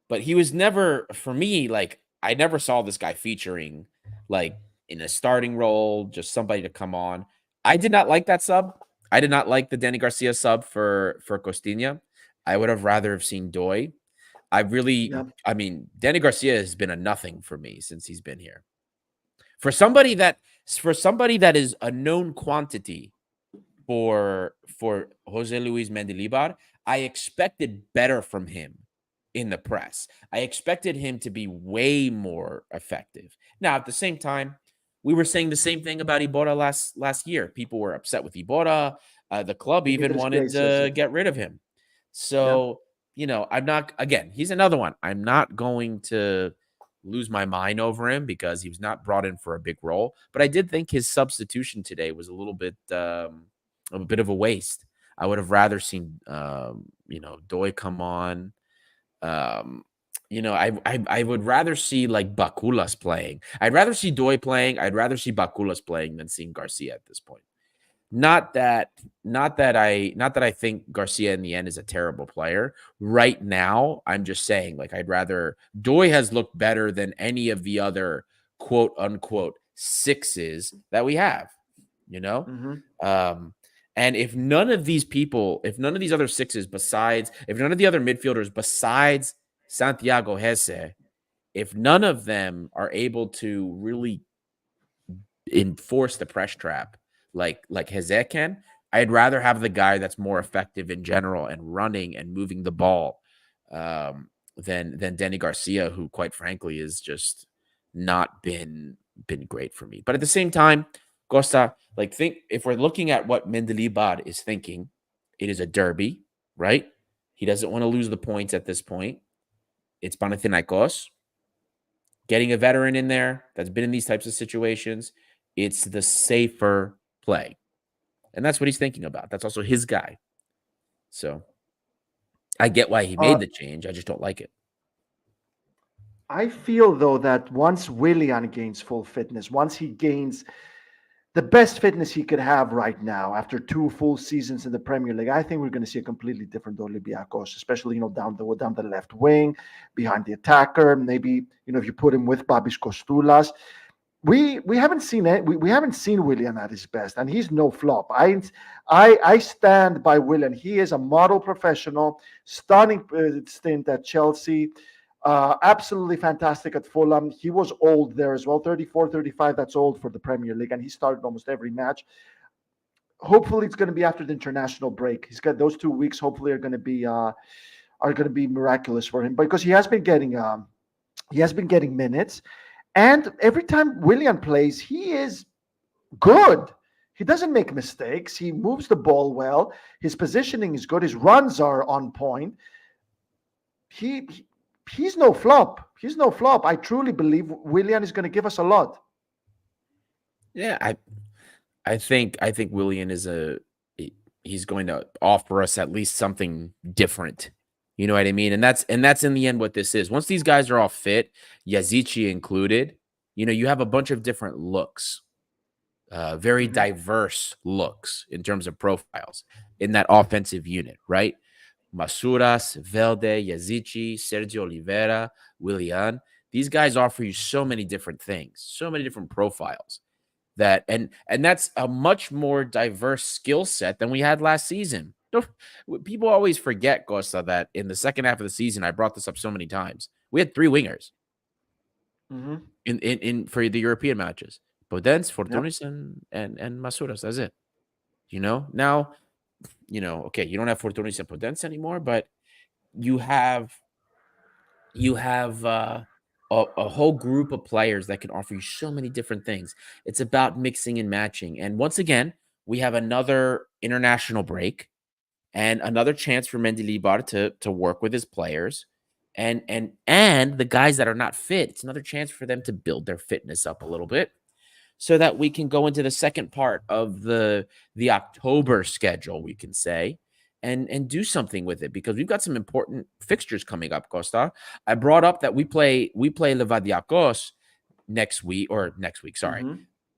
But he was never, for me, like, I never saw this guy featuring like in a starting role, just somebody to come on. I did not like that sub. I did not like the Dani Garcia sub for Costinha. I would have rather have seen Doi. I mean, Dani Garcia has been a nothing for me since he's been here. For somebody that is a known quantity for Jose Luis Mendilibar, I expected better from him in the press. I expected him to be way more effective. Now, at the same time, we were saying the same thing about Iborra last year. People were upset with Iborra. The club even wanted to get rid of him. So, you know, he's another one. I'm not going to lose my mind over him because he was not brought in for a big role. But I did think his substitution today was a little bit of a waste. I would have rather seen, Doi come on. I would rather see like Bakulas playing. I'd rather see Doi playing. I'd rather see Bakulas playing than seeing Garcia at this point. Not that I think Garcia in the end is a terrible player. Right now, I'm just saying, like, I'd rather Doi has looked better than any of the other quote unquote sixes that we have, you know? Mm-hmm. And if none of these people, if none of these other sixes besides, if none of the other midfielders besides Santiago Hesse, if none of them are able to really enforce the press trap like Hesse can, I'd rather have the guy that's more effective in general and running and moving the ball than Danny Garcia, who quite frankly is just not been great for me. But at the same time, Costa, like, think if we're looking at what Mendilibar is thinking, it is a derby, right? He doesn't want to lose the points at this point. It's Panathinaikos. Getting a veteran in there that's been in these types of situations, it's the safer play. And that's what he's thinking about. That's also his guy. So I get why he made the change. I just don't like it. I feel though that once Willian gains full fitness, once he gains the best fitness he could have right now after 2 full seasons in the Premier League, I think we're going to see a completely different Olympiacos, especially down the left wing, behind the attacker. Maybe if you put him with Babis Kostoulas, we haven't seen it. We haven't seen Willian at his best, and he's no flop. I stand by Willian. He is a model professional, stunning stint at Chelsea. Absolutely fantastic at Fulham. He was old there as well, 34, 35. That's old for the Premier League, and he started almost every match. Hopefully, it's going to be after the international break. He's got those 2 weeks. Hopefully, are going to be miraculous for him because he has been getting minutes, and every time Willian plays, he is good. He doesn't make mistakes. He moves the ball well. His positioning is good. His runs are on point. He's no flop. He's no flop. I truly believe Willian is going to give us a lot. Yeah, I think Willian is he's going to offer us at least something different. You know what I mean? And that's in the end what this is. Once these guys are all fit, Yazici included, you have a bunch of different looks, very diverse looks in terms of profiles in that offensive unit, right? Masouras, Velde, Yazici, Sergio Oliveira, Willian. These guys offer you so many different things, so many different profiles and that's a much more diverse skill set than we had last season. People always forget, Costa, that in the second half of the season, I brought this up so many times. We had 3 wingers in for the European matches. Podence, Fortunis, and Masouras. That's it. Now, okay, you don't have Fortunis and Podence anymore, but you have a whole group of players that can offer you so many different things. It's about mixing and matching. And once again, we have another international break and another chance for Mendilibar to work with his players. And the guys that are not fit, it's another chance for them to build their fitness up a little bit so that we can go into the second part of the October schedule, we can say, and do something with it, because we've got some important fixtures coming up, Costa. I brought up that we play Olympiacos next week, sorry,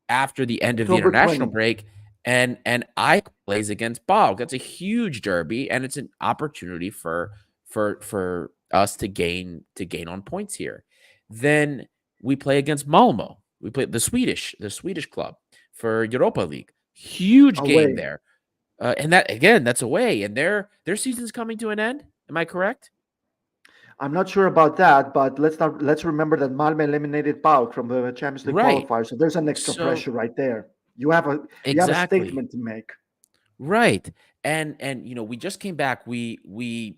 after the end of the international break, and I plays against PAOK. That's a huge derby, and it's an opportunity for us to gain on points here. Then we play against Malmo. We play the Swedish club for Europa League. Huge game there. And that, again, that's away, and their season's coming to an end. Am I correct? I'm not sure about that, but let's remember that Malmö eliminated PAOK from the Champions League qualifier, so there's an extra pressure right there. You have a statement to make. Right. And we just came back. We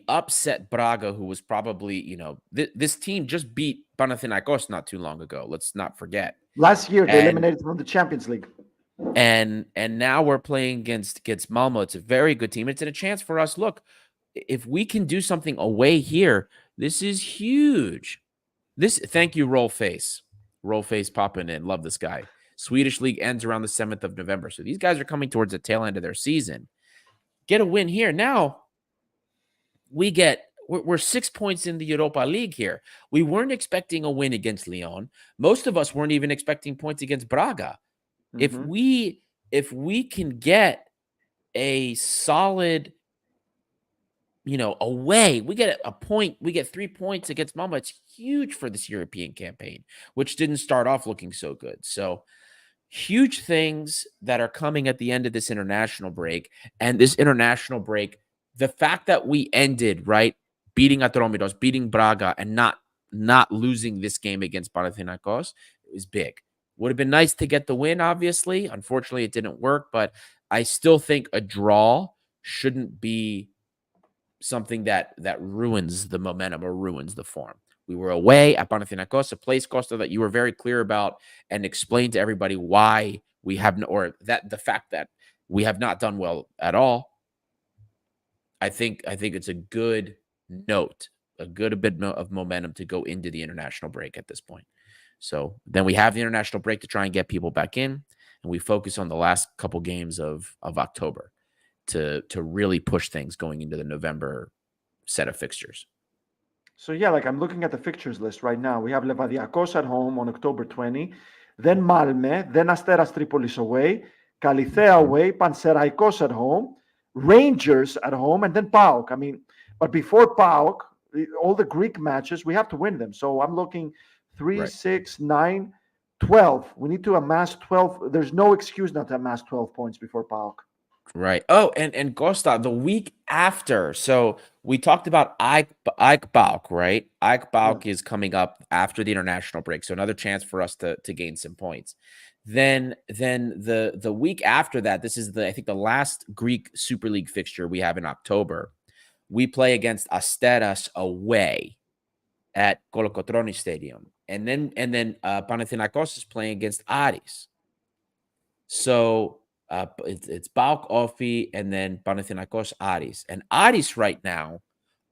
upset Braga, who was probably, this team just beat Panathinaikos not too long ago. Let's not forget. Last year they eliminated from the Champions League. And now we're playing against Malmo. It's a very good team. It's a chance for us. Look, if we can do something away here, this is huge. Thank you, Roll Face popping in. Love this guy. Swedish league ends around the 7th of November. So these guys are coming towards the tail end of their season. Get a win here. Now we're 6 points in the Europa League here. We weren't expecting a win against Lyon. Most of us weren't even expecting points against Braga. If we can get a solid, away, we get a point, we get 3 points against Malmo. It's huge for this European campaign, which didn't start off looking so good. So huge things that are coming at the end of this international break. And this international break, the fact that we ended, right, beating Atromitos, beating Braga, and not losing this game against Panathinaikos is big. Would have been nice to get the win, obviously. Unfortunately, it didn't work, but I still think a draw shouldn't be something that ruins the momentum or ruins the form. We were away at Panathinaikos, a place, Costa, that you were very clear about and explained to everybody why we have no, or that the fact that we have not done well at all. I think it's a good note, a good bit of momentum to go into the international break at this point. So then we have the international break to try and get people back in, and we focus on the last couple games of October to really push things going into the November set of fixtures. So yeah, like I'm looking at the fixtures list right now. We have Olympiacos at home on October 20, then Malme, then Asteras Tripolis away, Kalithea away, Panathinaikos at home, Rangers at home, and then PAOK. I mean, but before PAOK, all the Greek matches, we have to win them. So I'm looking 3, Right. 6, 9, 12. We need to amass 12. There's no excuse not to amass 12 points before PAOK. Right. Oh, and Costa, the week after. So we talked about Ike Bauk, right? Ike Yeah. Bauk is coming up after the international break. So another chance for us to gain some points. Then the week after that, this is I think the last Greek Super League fixture we have in October. We play against Asteras away at Kolokotroni Stadium. And then Panathinaikos is playing against Aris. So it's Bauk Ofi and then Panathinaikos Aris. And Aris right now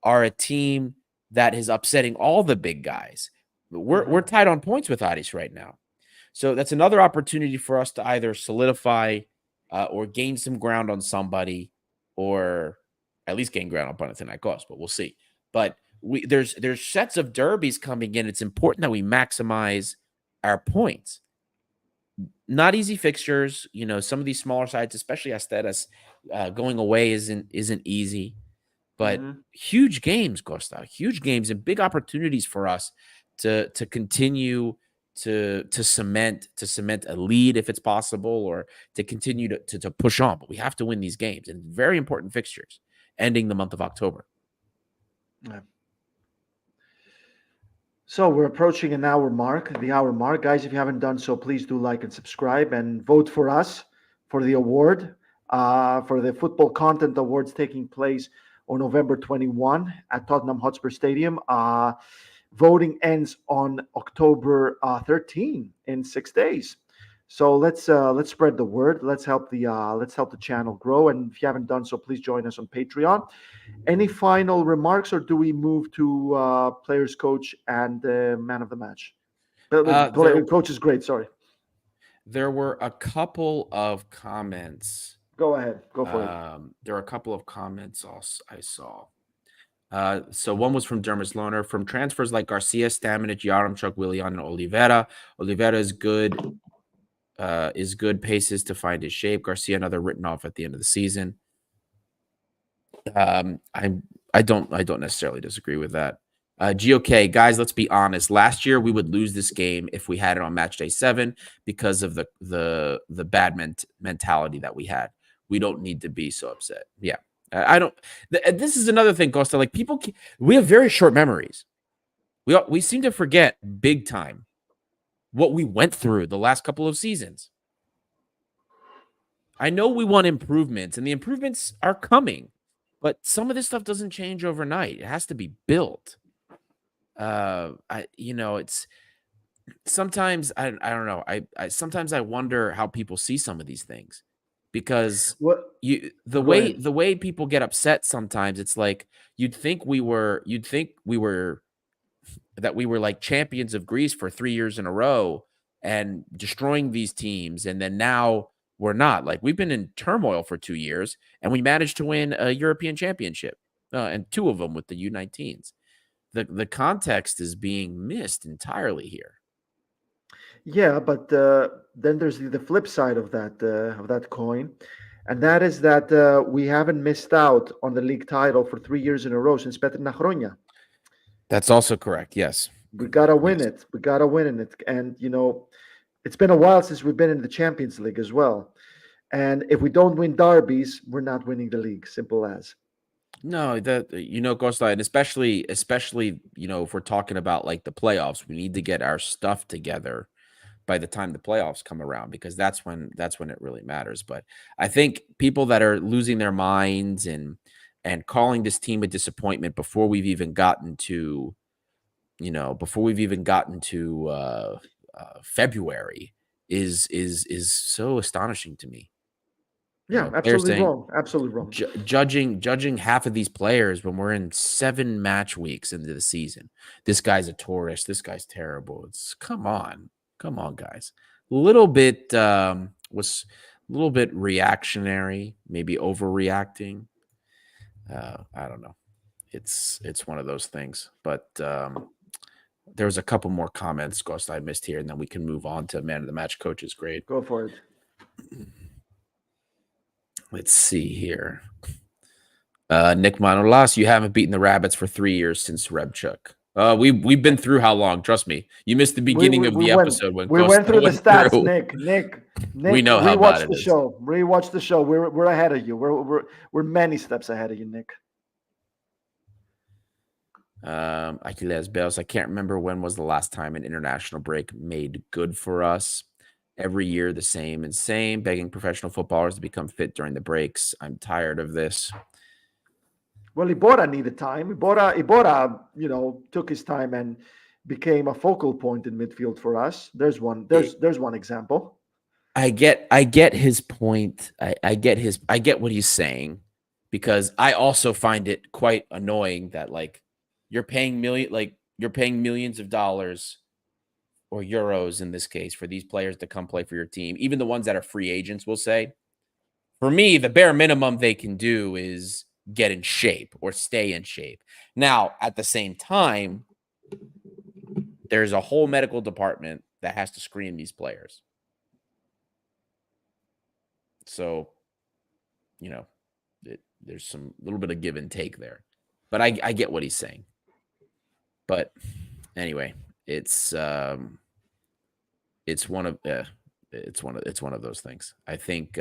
are a team that is upsetting all the big guys. We're tied on points with Aris right now. So that's another opportunity for us to either solidify or gain some ground on somebody, or at least gain ground on Panathinaikos, but we'll see. But there's sets of derbies coming in. It's important that we maximize our points. Not easy fixtures, some of these smaller sides, especially Asteras, going away isn't easy, but huge games, Costa, huge games and big opportunities for us to continue to cement a lead if it's possible, or to continue to push on. But we have to win these games, and very important fixtures ending the month of October. Yeah. So we're approaching the hour mark. Guys, if you haven't done so, please do like and subscribe and vote for us for the award, for the Football Content Awards taking place on November 21 at Tottenham Hotspur Stadium. Voting ends on October 13 in 6 days. So let's spread the word. Let's help the channel grow. And if you haven't done so, please join us on Patreon. Any final remarks, or do we move to players coach and man of the match? Coach is great. Sorry. There were a couple of comments. Go ahead. Go for it. There are a couple of comments I saw. So one was from Dermis Loner. From transfers like Garcia, Stamenic, Yaremchuk, Willian, and Oliveira. Oliveira is good. Paces to find his shape. Garcia, another written off at the end of the season. I don't necessarily disagree with that. GOK, guys, let's be honest. Last year we would lose this game if we had it on match day 7 because of the bad mentality that we had. We don't need to be so upset. Yeah. I don't. This is another thing, Costa. Like, we have very short memories. We seem to forget big time what we went through the last couple of seasons. I know we want improvements, and the improvements are coming, but some of this stuff doesn't change overnight. It has to be built. It's sometimes I don't know. I sometimes I wonder how people see some of these things, because the way people get upset sometimes, it's like you'd think we were like champions of Greece for 3 years in a row and destroying these teams, and then now we're not. Like, we've been in turmoil for 2 years and we managed to win a European championship, and 2 of them with the U19s. The context is being missed entirely here. Yeah, but then there's the flip side of that coin, and that is that we haven't missed out on the league title for 3 years in a row since Petrina Chronia. That's also correct. Yes, we gotta win it. We gotta win it, and It's been a while since we've been in the Champions League as well. And if we don't win derbies, we're not winning the league. Simple as. No, Costa, and especially, if we're talking about like the playoffs, we need to get our stuff together by the time the playoffs come around, because that's when it really matters. But I think people that are losing their minds and calling this team a disappointment before we've even gotten to, February is so astonishing to me. Yeah, They're absolutely saying wrong. Absolutely wrong. judging half of these players when we're in 7 match weeks into the season. This guy's a tourist. This guy's terrible. It's come on, guys. A little bit was a little bit reactionary, maybe overreacting. I don't know. It's one of those things. But there's a couple more comments, Ghost, I missed here, and then we can move on to man of the match coach's grade. Go for it. Let's see here. Nick Manolas, you haven't beaten the Rabbits for 3 years since Rebchuk. We've been through how long? Trust me. You missed the beginning of the episode when we went through the stats. Through. Nick, we know how bad it is. Rewatch the show. We're ahead of you. We're many steps ahead of you, Nick. Achilles Bells. I can't remember when was the last time an international break made good for us. Every year the same and same, begging professional footballers to become fit during the breaks. I'm tired of this. Well, Iborra needed time. Iborra, took his time and became a focal point in midfield for us. There's one example. I get his point. I get what he's saying, because I also find it quite annoying that you're paying millions of dollars or euros in this case for these players to come play for your team. Even the ones that are free agents will say, for me, the bare minimum they can do is get in shape or stay in shape. Now, at the same time, there's a whole medical department that has to screen these players. So, there's some little bit of give and take there. But I get what he's saying. But anyway, it's one of those things. I think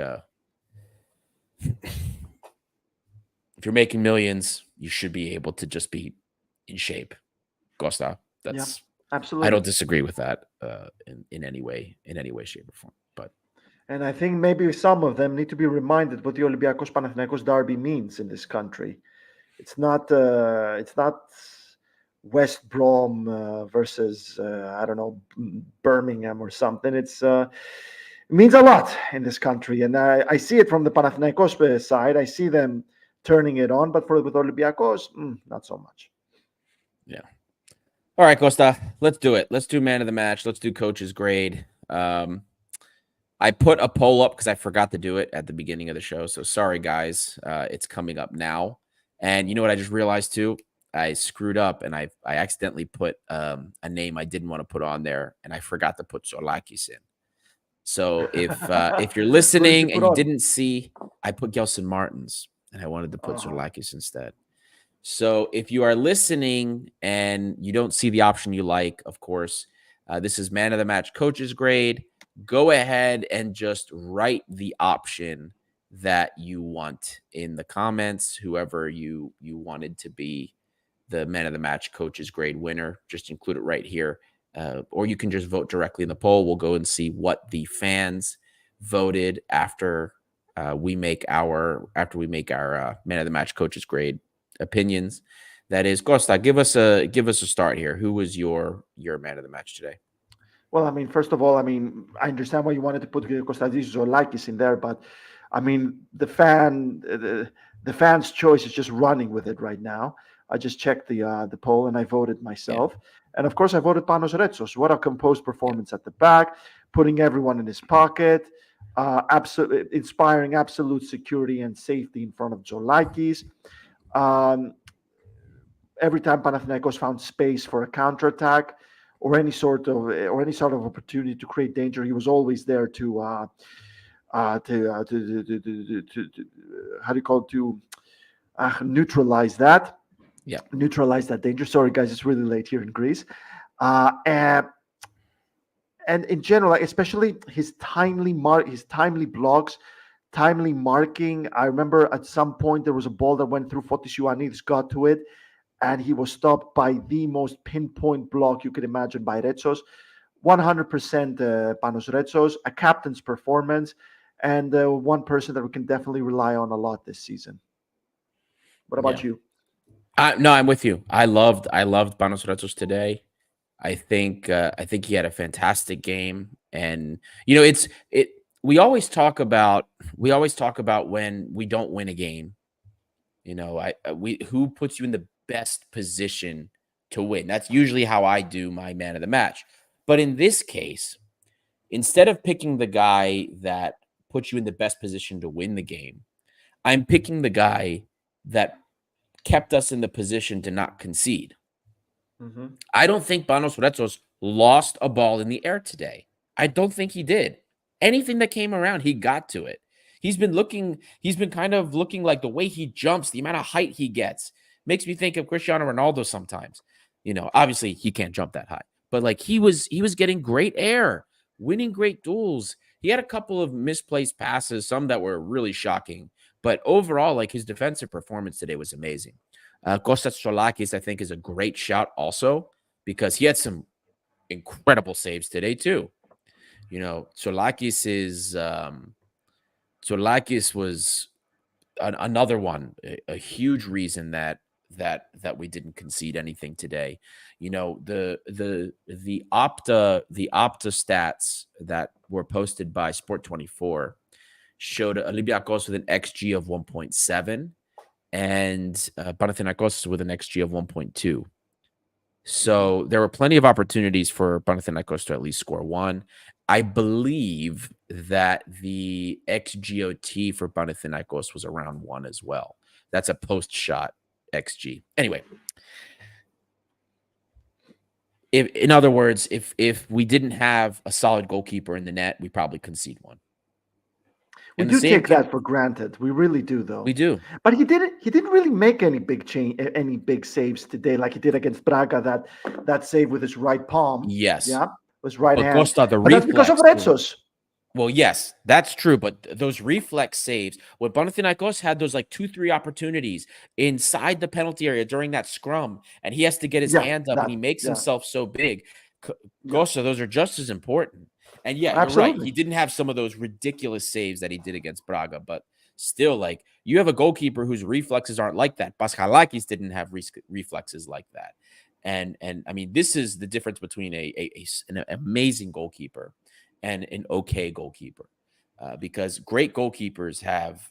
if you're making millions, you should be able to just be in shape. Costa, that's absolutely. I don't disagree with that in any way, shape, or form. And I think maybe some of them need to be reminded what the Olympiacos Panathinaikos derby means in this country. It's not West Brom versus Birmingham or something. It means a lot in this country, and I see it from the Panathinaikos side. I see them turning it on, but with Olympiacos, not so much. Yeah. All right, Costa, let's do it. Let's do man of the match. Let's do coach's grade. I put a poll up because I forgot to do it at the beginning of the show. So sorry, guys. It's coming up now. And you know what I just realized too? I screwed up and I accidentally put a name I didn't want to put on there, and I forgot to put Zoulakis in. So if you're listening and you didn't see, I put Gelson Martins, and I wanted to put Zoulakis instead. So if you are listening and you don't see the option you like, of course, this is man of the match coach's grade. Go ahead and just write the option that you want in the comments. Whoever you wanted to be the man of the match coach's grade winner, just include it right here. Or you can just vote directly in the poll. We'll go and see what the fans voted after we make our man of the match coach's grade opinions. That is, Costa, give us a start here. Who was your man of the match today? Well, I mean, first of all, I understand why you wanted to put Kostadis or Zoulakis in there, but I mean, the fan's choice is just running with it right now. I just checked the poll and I voted myself. Yeah. And of course, I voted Panos Retsos. What a composed performance at the back, putting everyone in his pocket, inspiring absolute security and safety in front of Zoulakis. Every time Panathinaikos found space for a counterattack or any sort of opportunity to create danger, he was always there to neutralize that. Yeah, neutralize that danger. Sorry, guys, it's really late here in Greece. And and in general, like, especially his timely blocks, timely marking. I remember at some point there was a ball that went through Fotis Ioannidis, got to it, and he was stopped by the most pinpoint block you could imagine by Retsos. 100% Panos Retsos, a captain's performance, and one person that we can definitely rely on a lot this season. What about you? No, I'm with you. I loved Panos Retsos today. I think he had a fantastic game, and we always talk about when we don't win a game. Who puts you in the best position to win? That's usually how I do my man of the match. But in this case, instead of picking the guy that puts you in the best position to win the game, I'm picking the guy that kept us in the position to not concede. Mm-hmm. I don't think Panos Retsos lost a ball in the air today. I don't think he did. Anything that came around, he got to it. He's been kind of looking like the way he jumps, the amount of height he gets, makes me think of Cristiano Ronaldo sometimes. Obviously he can't jump that high, but like he was getting great air, winning great duels. He had a couple of misplaced passes, some that were really shocking, but overall, like his defensive performance today was amazing. Kostas Tsoulakis, I think, is a great shout also because he had some incredible saves today too. Tsoulakis was another one, a huge reason that we didn't concede anything today. The Opta stats that were posted by Sport24 showed Olympiacos with an XG of 1.7 and Panathinaikos with an XG of 1.2. So there were plenty of opportunities for Panathinaikos to at least score one. I believe that the XGOT for Panathinaikos was around 1 as well. That's a post-shot XG. Anyway, in other words, if we didn't have a solid goalkeeper in the net, we probably concede one. We do take that for granted. We really do, though. We do. But he didn't really make any big saves today, like he did against Braga. That save with his right palm. Yes. Yeah. Was right hand. Costa, but that's because of Retsos. Well, yes, that's true. But those reflex saves, when Panathinaikos had those like 2-3 opportunities inside the penalty area during that scrum, and he has to get his hands up and he makes himself so big. Costa, those are just as important. And yeah, absolutely. You're right. He didn't have some of those ridiculous saves that he did against Braga, but still, like, you have a goalkeeper whose reflexes aren't like that. Paschalakis didn't have reflexes like that. And I mean, this is the difference between an amazing goalkeeper and an okay goalkeeper, because great goalkeepers have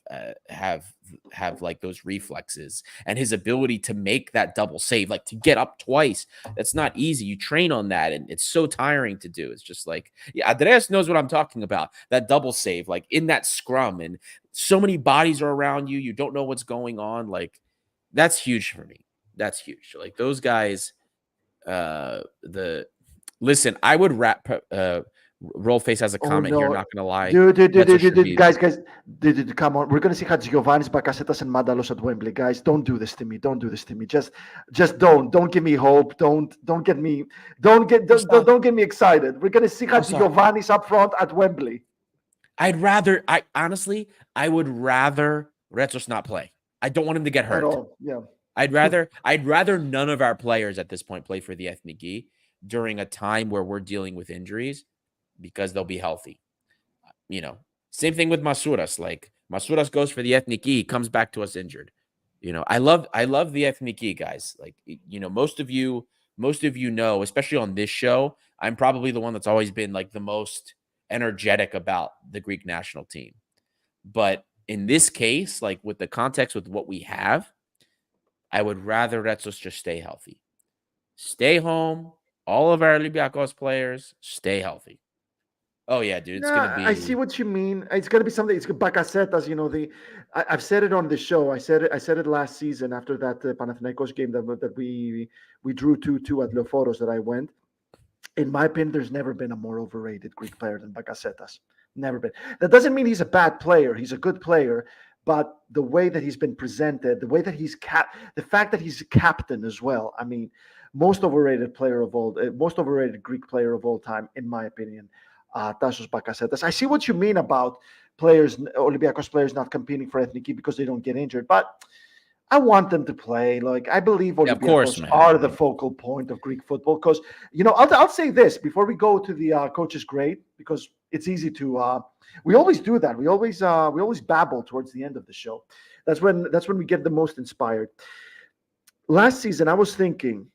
like those reflexes, and his ability to make that double save, like to get up twice. That's not easy. You train on that, and it's so tiring to do. It's just like, yeah, Andreas knows what I'm talking about. That double save, like in that scrum, and so many bodies are around you. You don't know what's going on. Like, that's huge for me. That's huge. Like those guys. Listen, I would wrap. Rollface has a comment here. Not gonna lie, dude, guys, come on. We're gonna see Giovannis, Bakasetas, and Mandalos at Wembley, guys. Don't do this to me. Don't do this to me. Just don't give me hope. Don't get me excited. We're gonna see Giovannis up front at Wembley. I would rather Retsos not play. I don't want him to get hurt. At all. Yeah. I'd rather none of our players at this point play for the Ethniki during a time where we're dealing with injuries, because they'll be healthy. Same thing with Masouras. Like, Masouras goes for the Ethniki, comes back to us injured. I love the Ethniki, guys. Like, most of you know, especially on this show, I'm probably the one that's always been like the most energetic about the Greek national team. But in this case, like with the context with what we have, I would rather Retsos just stay healthy. Stay home. All of our Olympiacos players stay healthy. Oh yeah, dude, it's gonna be. I see what you mean. It's gonna be something. It's Bakasetas. I've said it on the show. I said it last season after that Panathinaikos game that we drew 2-2 at Leoforos that I went. In my opinion, there's never been a more overrated Greek player than Bakasetas. Never been. That doesn't mean he's a bad player. He's a good player, but the way that he's been presented, the way that the fact that he's captain as well. I mean, most overrated Greek player of all time, in my opinion, Tassos Bakasetas. I see what you mean about Olympiacos players not competing for Ethniki because they don't get injured, but I want them to play. Like, I believe Yeah, of course, Olympiacos man. are the focal point of Greek football. Because, I'll say this before we go to the coach's grade, because it's easy to. We always do that. We always babble towards the end of the show. That's when we get the most inspired. Last season, I was thinking,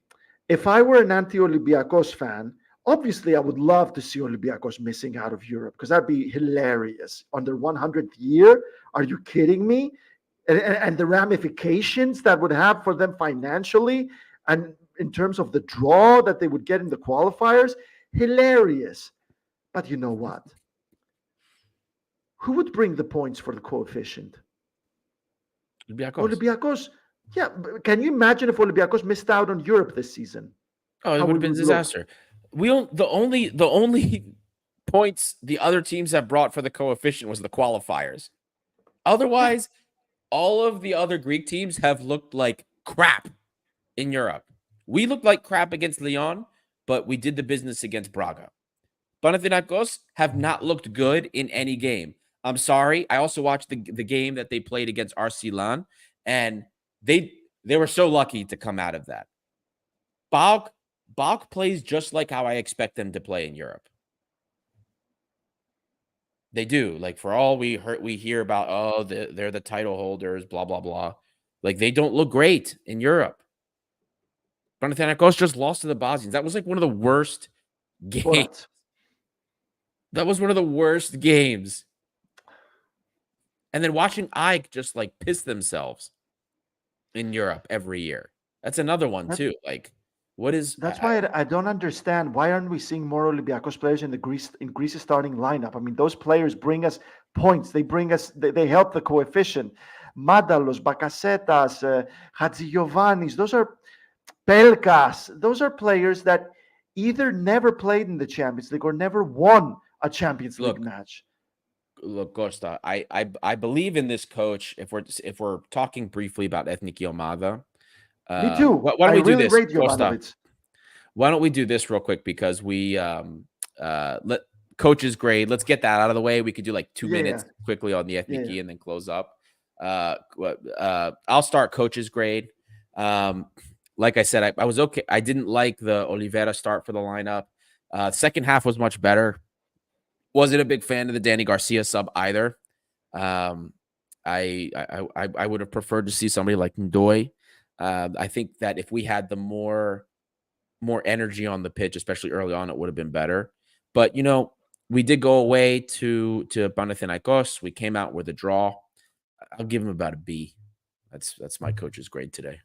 if I were an anti-Olympiacos fan, obviously I would love to see Olympiacos missing out of Europe because that'd be hilarious. On their 100th year, are you kidding me? And the ramifications that would have for them financially and in terms of the draw that they would get in the qualifiers, hilarious. But you know what? Who would bring the points for the coefficient? Olympiacos. Yeah, can you imagine if Olympiacos missed out on Europe this season? Oh, it would have been a disaster. The only points the other teams have brought for the coefficient was the qualifiers. Otherwise, all of the other Greek teams have looked like crap in Europe. We looked like crap against Lyon, but we did the business against Braga. Panathinaikos have not looked good in any game. I'm sorry. I also watched the game that they played against RC Lan, and they were so lucky to come out of that. PAOK plays just like how I expect them to play in Europe. They do. Like, for all we hear about, oh, they're the title holders, blah, blah, blah. Like, they don't look great in Europe. Panathinaikos just lost to the Bosnians. That was like one of the worst games. What? That was one of the worst games. And then watching Ike just like piss themselves in Europe every year. That's another one too. Like, what is? That's why I don't understand. Why aren't we seeing more Olympiacos players in Greece's starting lineup? I mean, those players bring us points. They bring us. They help the coefficient. Madalos, Bakasetas, Hatzigiovannis. Those are Pelkas. Those are players that either never played in the Champions League or never won a Champions League match. Look, Costa, I believe in this coach. If we're talking briefly about Ethniki Omada, me too. Why don't we do this, Costa? Ioannidis. Why don't we do this real quick, because we let coach's grade. Let's get that out of the way. We could do like 2 minutes quickly on the Ethniki and then close up. I'll start coach's grade. Like I said, I was okay. I didn't like the Oliveira start for the lineup. Second half was much better. Wasn't a big fan of the Danny Garcia sub either. I would have preferred to see somebody like Ndoye. I think that if we had the more energy on the pitch, especially early on, it would have been better. But we did go away to Panathinaikos. We came out with a draw. I'll give him about a B. That's my coach's grade today.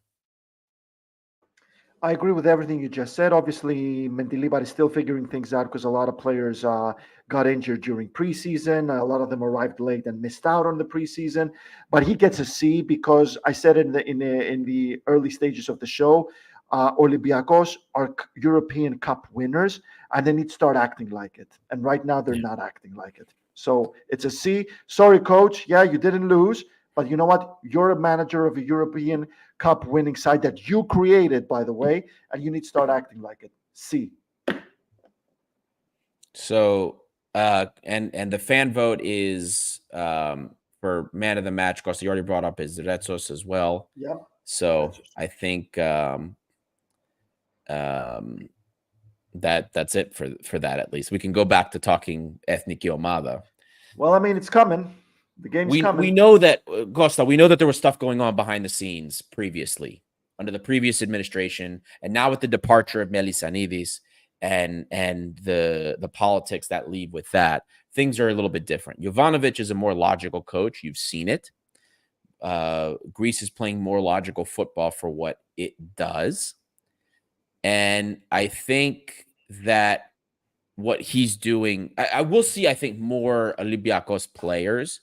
I agree with everything you just said. Obviously, Mendilibar is still figuring things out because a lot of players got injured during preseason. A lot of them arrived late and missed out on the preseason. But he gets a C because I said in the early stages of the show, Olympiacos are European Cup winners, and they need to start acting like it. And right now, they're not acting like it. So it's a C. Sorry, coach. Yeah, you didn't lose. But you know what? You're a manager of a European Cup winning side that you created, by the way, and you need to start acting like it. C. So, and the fan vote is for man of the match. Of course, you already brought up is Thrylos as well. Yep. So I think that's it for that. At least we can go back to talking Ethniki Omada. Well, I mean, it's coming. The game's coming. We know that, Costa, we know that there was stuff going on behind the scenes previously under the previous administration, and now with the departure of Ioannidis and the politics that leave with that, things are a little bit different. Jovanovic is a more logical coach. You've seen it. Greece is playing more logical football for what it does. And I think that what he's doing, I will see, I think, more Olympiacos players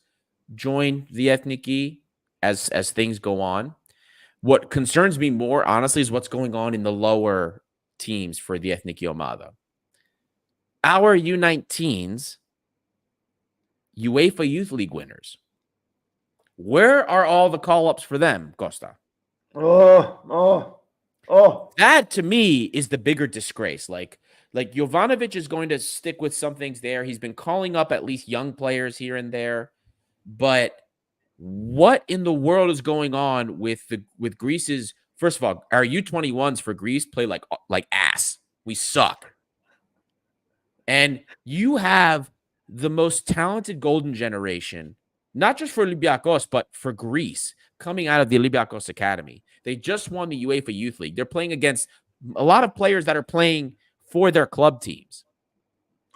join the Ethniki as things go on. What concerns me more, honestly, is what's going on in the lower teams for the Ethniki Omada. Our U19s, UEFA Youth League winners. Where are all the call-ups for them, Costa? Oh. That to me is the bigger disgrace. Like Jovanovic is going to stick with some things there. He's been calling up at least young players here and there, but what in the world is going on with Greece's? First of all, our U21s for Greece play like ass. We suck. And you have the most talented golden generation, not just for Olympiacos, but for Greece, coming out of the Olympiacos Academy. They just won the UEFA Youth League. They're playing against a lot of players that are playing for their club teams.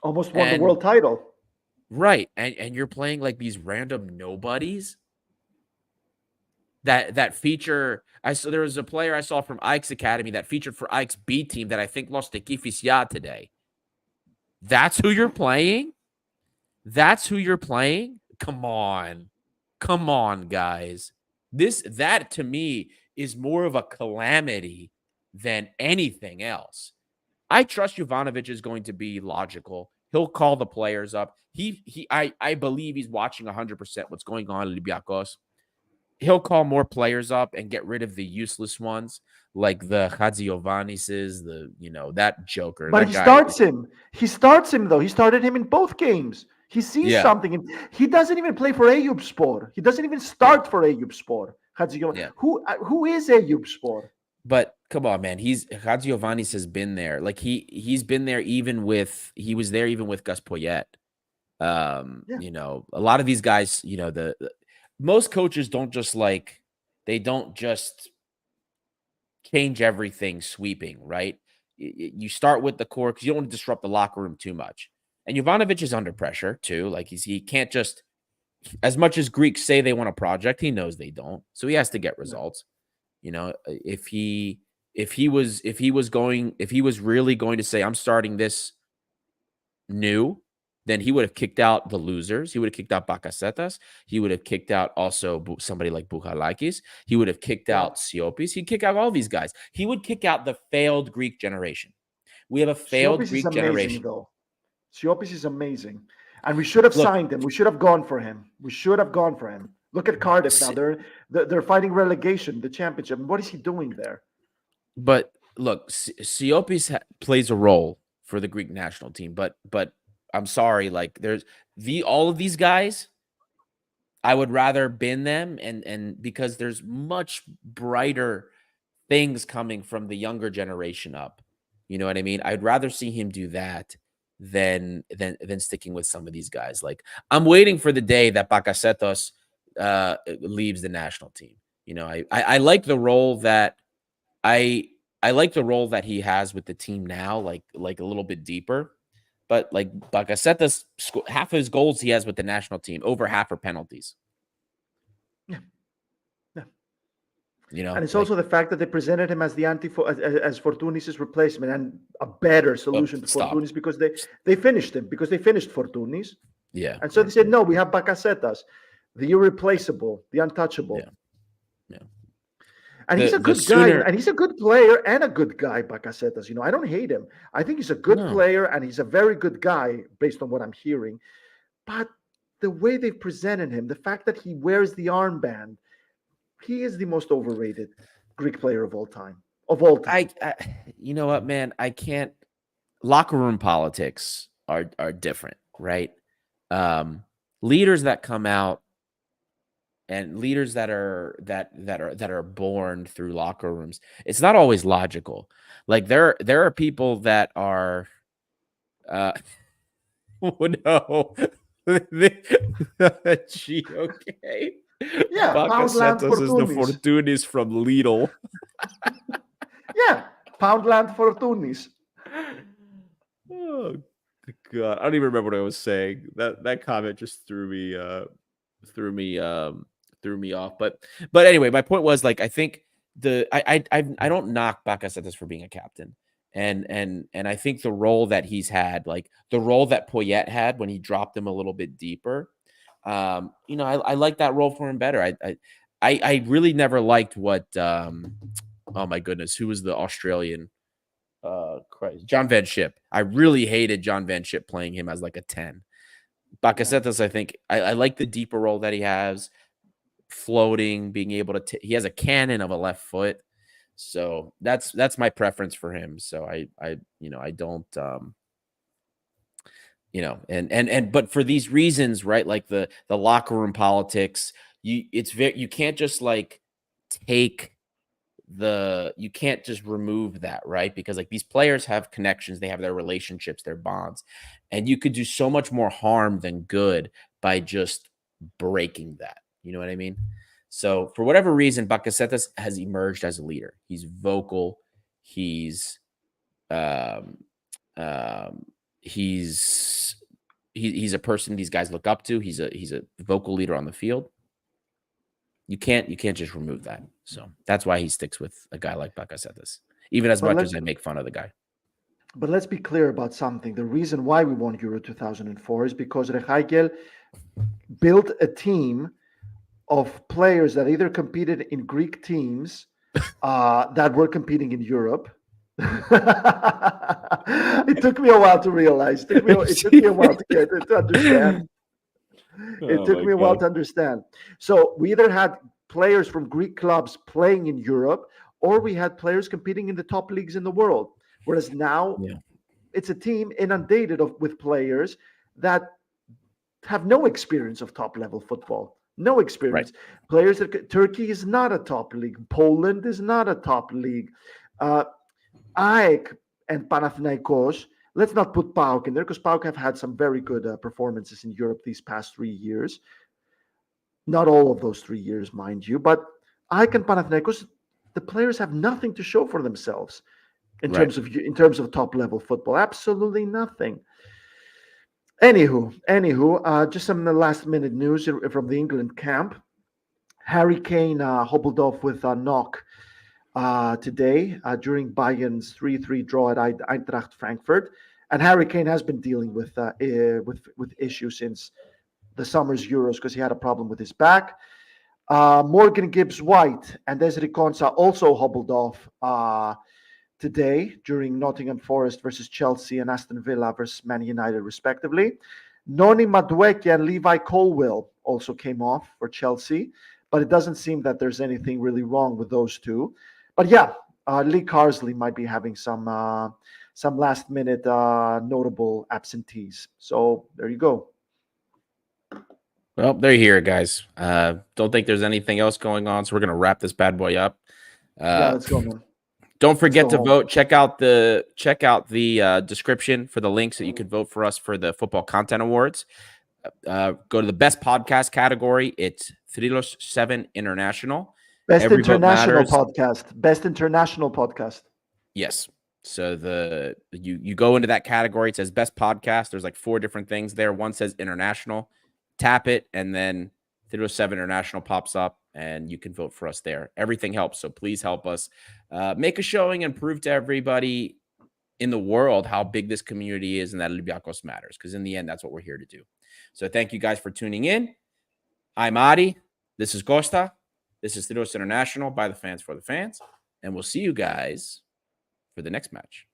Almost won the world title. Right. And you're playing like these random nobodies that feature. There was a player I saw from Ike's Academy that featured for Ike's B team that I think lost to Kifisia today. That's who you're playing? That's who you're playing? Come on. Come on, guys. That to me is more of a calamity than anything else. I trust Jovanovic is going to be logical. He'll call the players up. I believe he's watching 100% what's going on in Olympiacos. He'll call more players up and get rid of the useless ones, like the Hadziovannises, that joker. But that he guy, starts him. He starts him, though. He started him in both games. He sees something. He doesn't even play for Eyüpspor. He doesn't even start for Eyüpspor. Yeah. Who is Eyüpspor? But come on, man. Hadziovannis has been there. Like he's been there he was there even with Gus Poyet. A lot of these guys, most coaches don't just change everything sweeping, right? You start with the core because you don't want to disrupt the locker room too much. And Jovanovic is under pressure too. Like he can't just, as much as Greeks say they want a project, he knows they don't. So he has to get results. If he was really going to say, I'm starting this new, then he would have kicked out the losers. He would have kicked out Bakasetas. He would have kicked out also somebody like Bouchalakis. He would have kicked out Siopis. He'd kick out all these guys. He would kick out the failed Greek generation. We have a failed Siopis Greek is amazing, generation. Though. Siopis is amazing. And we should have signed him. We should have gone for him. Look at Cardiff now. They're fighting relegation, the championship. What is he doing there? But look, Siopis plays a role for the Greek national team. But I'm sorry, like there's all of these guys, I would rather bin them and because there's much brighter things coming from the younger generation up. You know what I mean? I'd rather see him do that than sticking with some of these guys. Like I'm waiting for the day that Bakasetas leaves the national team. I like the role that I like the role that he has with the team now, like a little bit deeper. But like Bakasetas, half of his goals he has with the national team, over half are penalties. Yeah. And it's also the fact that they presented him as as Fortounis' replacement and a better solution to Fortounis because they finished him, because they finished Fortounis. Yeah. And so they said, no, we have Bakasetas, the irreplaceable, the untouchable. Yeah. And he's a good guy, and he's a good player and a good guy, Bakasetas. I don't hate him. I think he's a good player, and he's a very good guy based on what I'm hearing. But the way they've presented him, the fact that he wears the armband, he is the most overrated Greek player of all time. I you know what, man? I can't. Locker room politics are different, right? Leaders that come out and leaders that are born through locker rooms, it's not always logical. Like there are people that are oh no. Gee, okay. Yeah, Bakasetas is the Fortounis from Lidl. Yeah, Poundland Fortounis. Oh God, I don't even remember what I was saying. That comment just threw me off. But anyway, my point was, like, I think I don't knock Bakasetas for being a captain. And I think the role that he's had, like the role that Poyet had when he dropped him a little bit deeper, I like that role for him better. I really never liked what oh my goodness, who was the Australian John Van Schip. I really hated John Van Schip playing him as like a 10. Bakasetas, I think I like the deeper role that he has. floating, being able to. He has a cannon of a left foot, so that's my preference for him. So I don't. But for these reasons, right? Like the locker room politics, you can't just like you can't just remove that, right? Because like these players have connections, they have their relationships, their bonds, and you could do so much more harm than good by just breaking that. You know what I mean? So for whatever reason, Bakasetas has emerged as a leader. He's vocal. He's um, um, he's a person these guys look up to. He's a vocal leader on the field. You can't just remove that. So that's why he sticks with a guy like Bakasetas, even as much as I make fun of the guy. But let's be clear about something. The reason why we won Euro 2004 is because Rechaigel built a team of players that either competed in Greek teams that were competing in Europe. It took me a while to realize. It took me a while to understand. It took me a while to understand. So we either had players from Greek clubs playing in Europe, or we had players competing in the top leagues in the world. Whereas now it's a team inundated with players that have no experience of top level football. No experience. Right. Players that Turkey is not a top league. Poland is not a top league. AEK and Panathinaikos. Let's not put PAOK in there because PAOK have had some very good performances in Europe these past 3 years. Not all of those 3 years, mind you, but AEK and Panathinaikos, the players have nothing to show for themselves in terms of top level football. Absolutely nothing. Anywho, just some last minute news from the England camp. Harry Kane hobbled off with a knock today during Bayern's 3-3 draw at Eintracht Frankfurt, and Harry Kane has been dealing with issues since the summer's Euros because he had a problem with his back. Morgan Gibbs-White and Desiree Konsa also hobbled off today during Nottingham Forest versus Chelsea and Aston Villa versus Man United, respectively. Noni Madueke and Levi Colwill also came off for Chelsea, but it doesn't seem that there's anything really wrong with those two. But yeah, Lee Carsley might be having some last-minute notable absentees. So there you go. Well, there you hear it, guys. Don't think there's anything else going on, so we're going to wrap this bad boy up. Yeah, let's go, man. Don't forget to vote. Check out the description for the links that you could vote for us for the Football Content Awards. Go to the best podcast category. It's Thrylos 7 International. Best international podcast. Yes. So you go into that category. It says best podcast. There's like 4 different things there. One says international. Tap it, and then Thrylos 7 International pops up, and you can vote for us there. Everything helps, so please help us make a showing and prove to everybody in the world how big this community is and that Olympiacos matters, because in the end, that's what we're here to do. So thank you guys for tuning in. I'm Adi. This is Costa. This is Thrylos International, by the fans, for the fans, and we'll see you guys for the next match.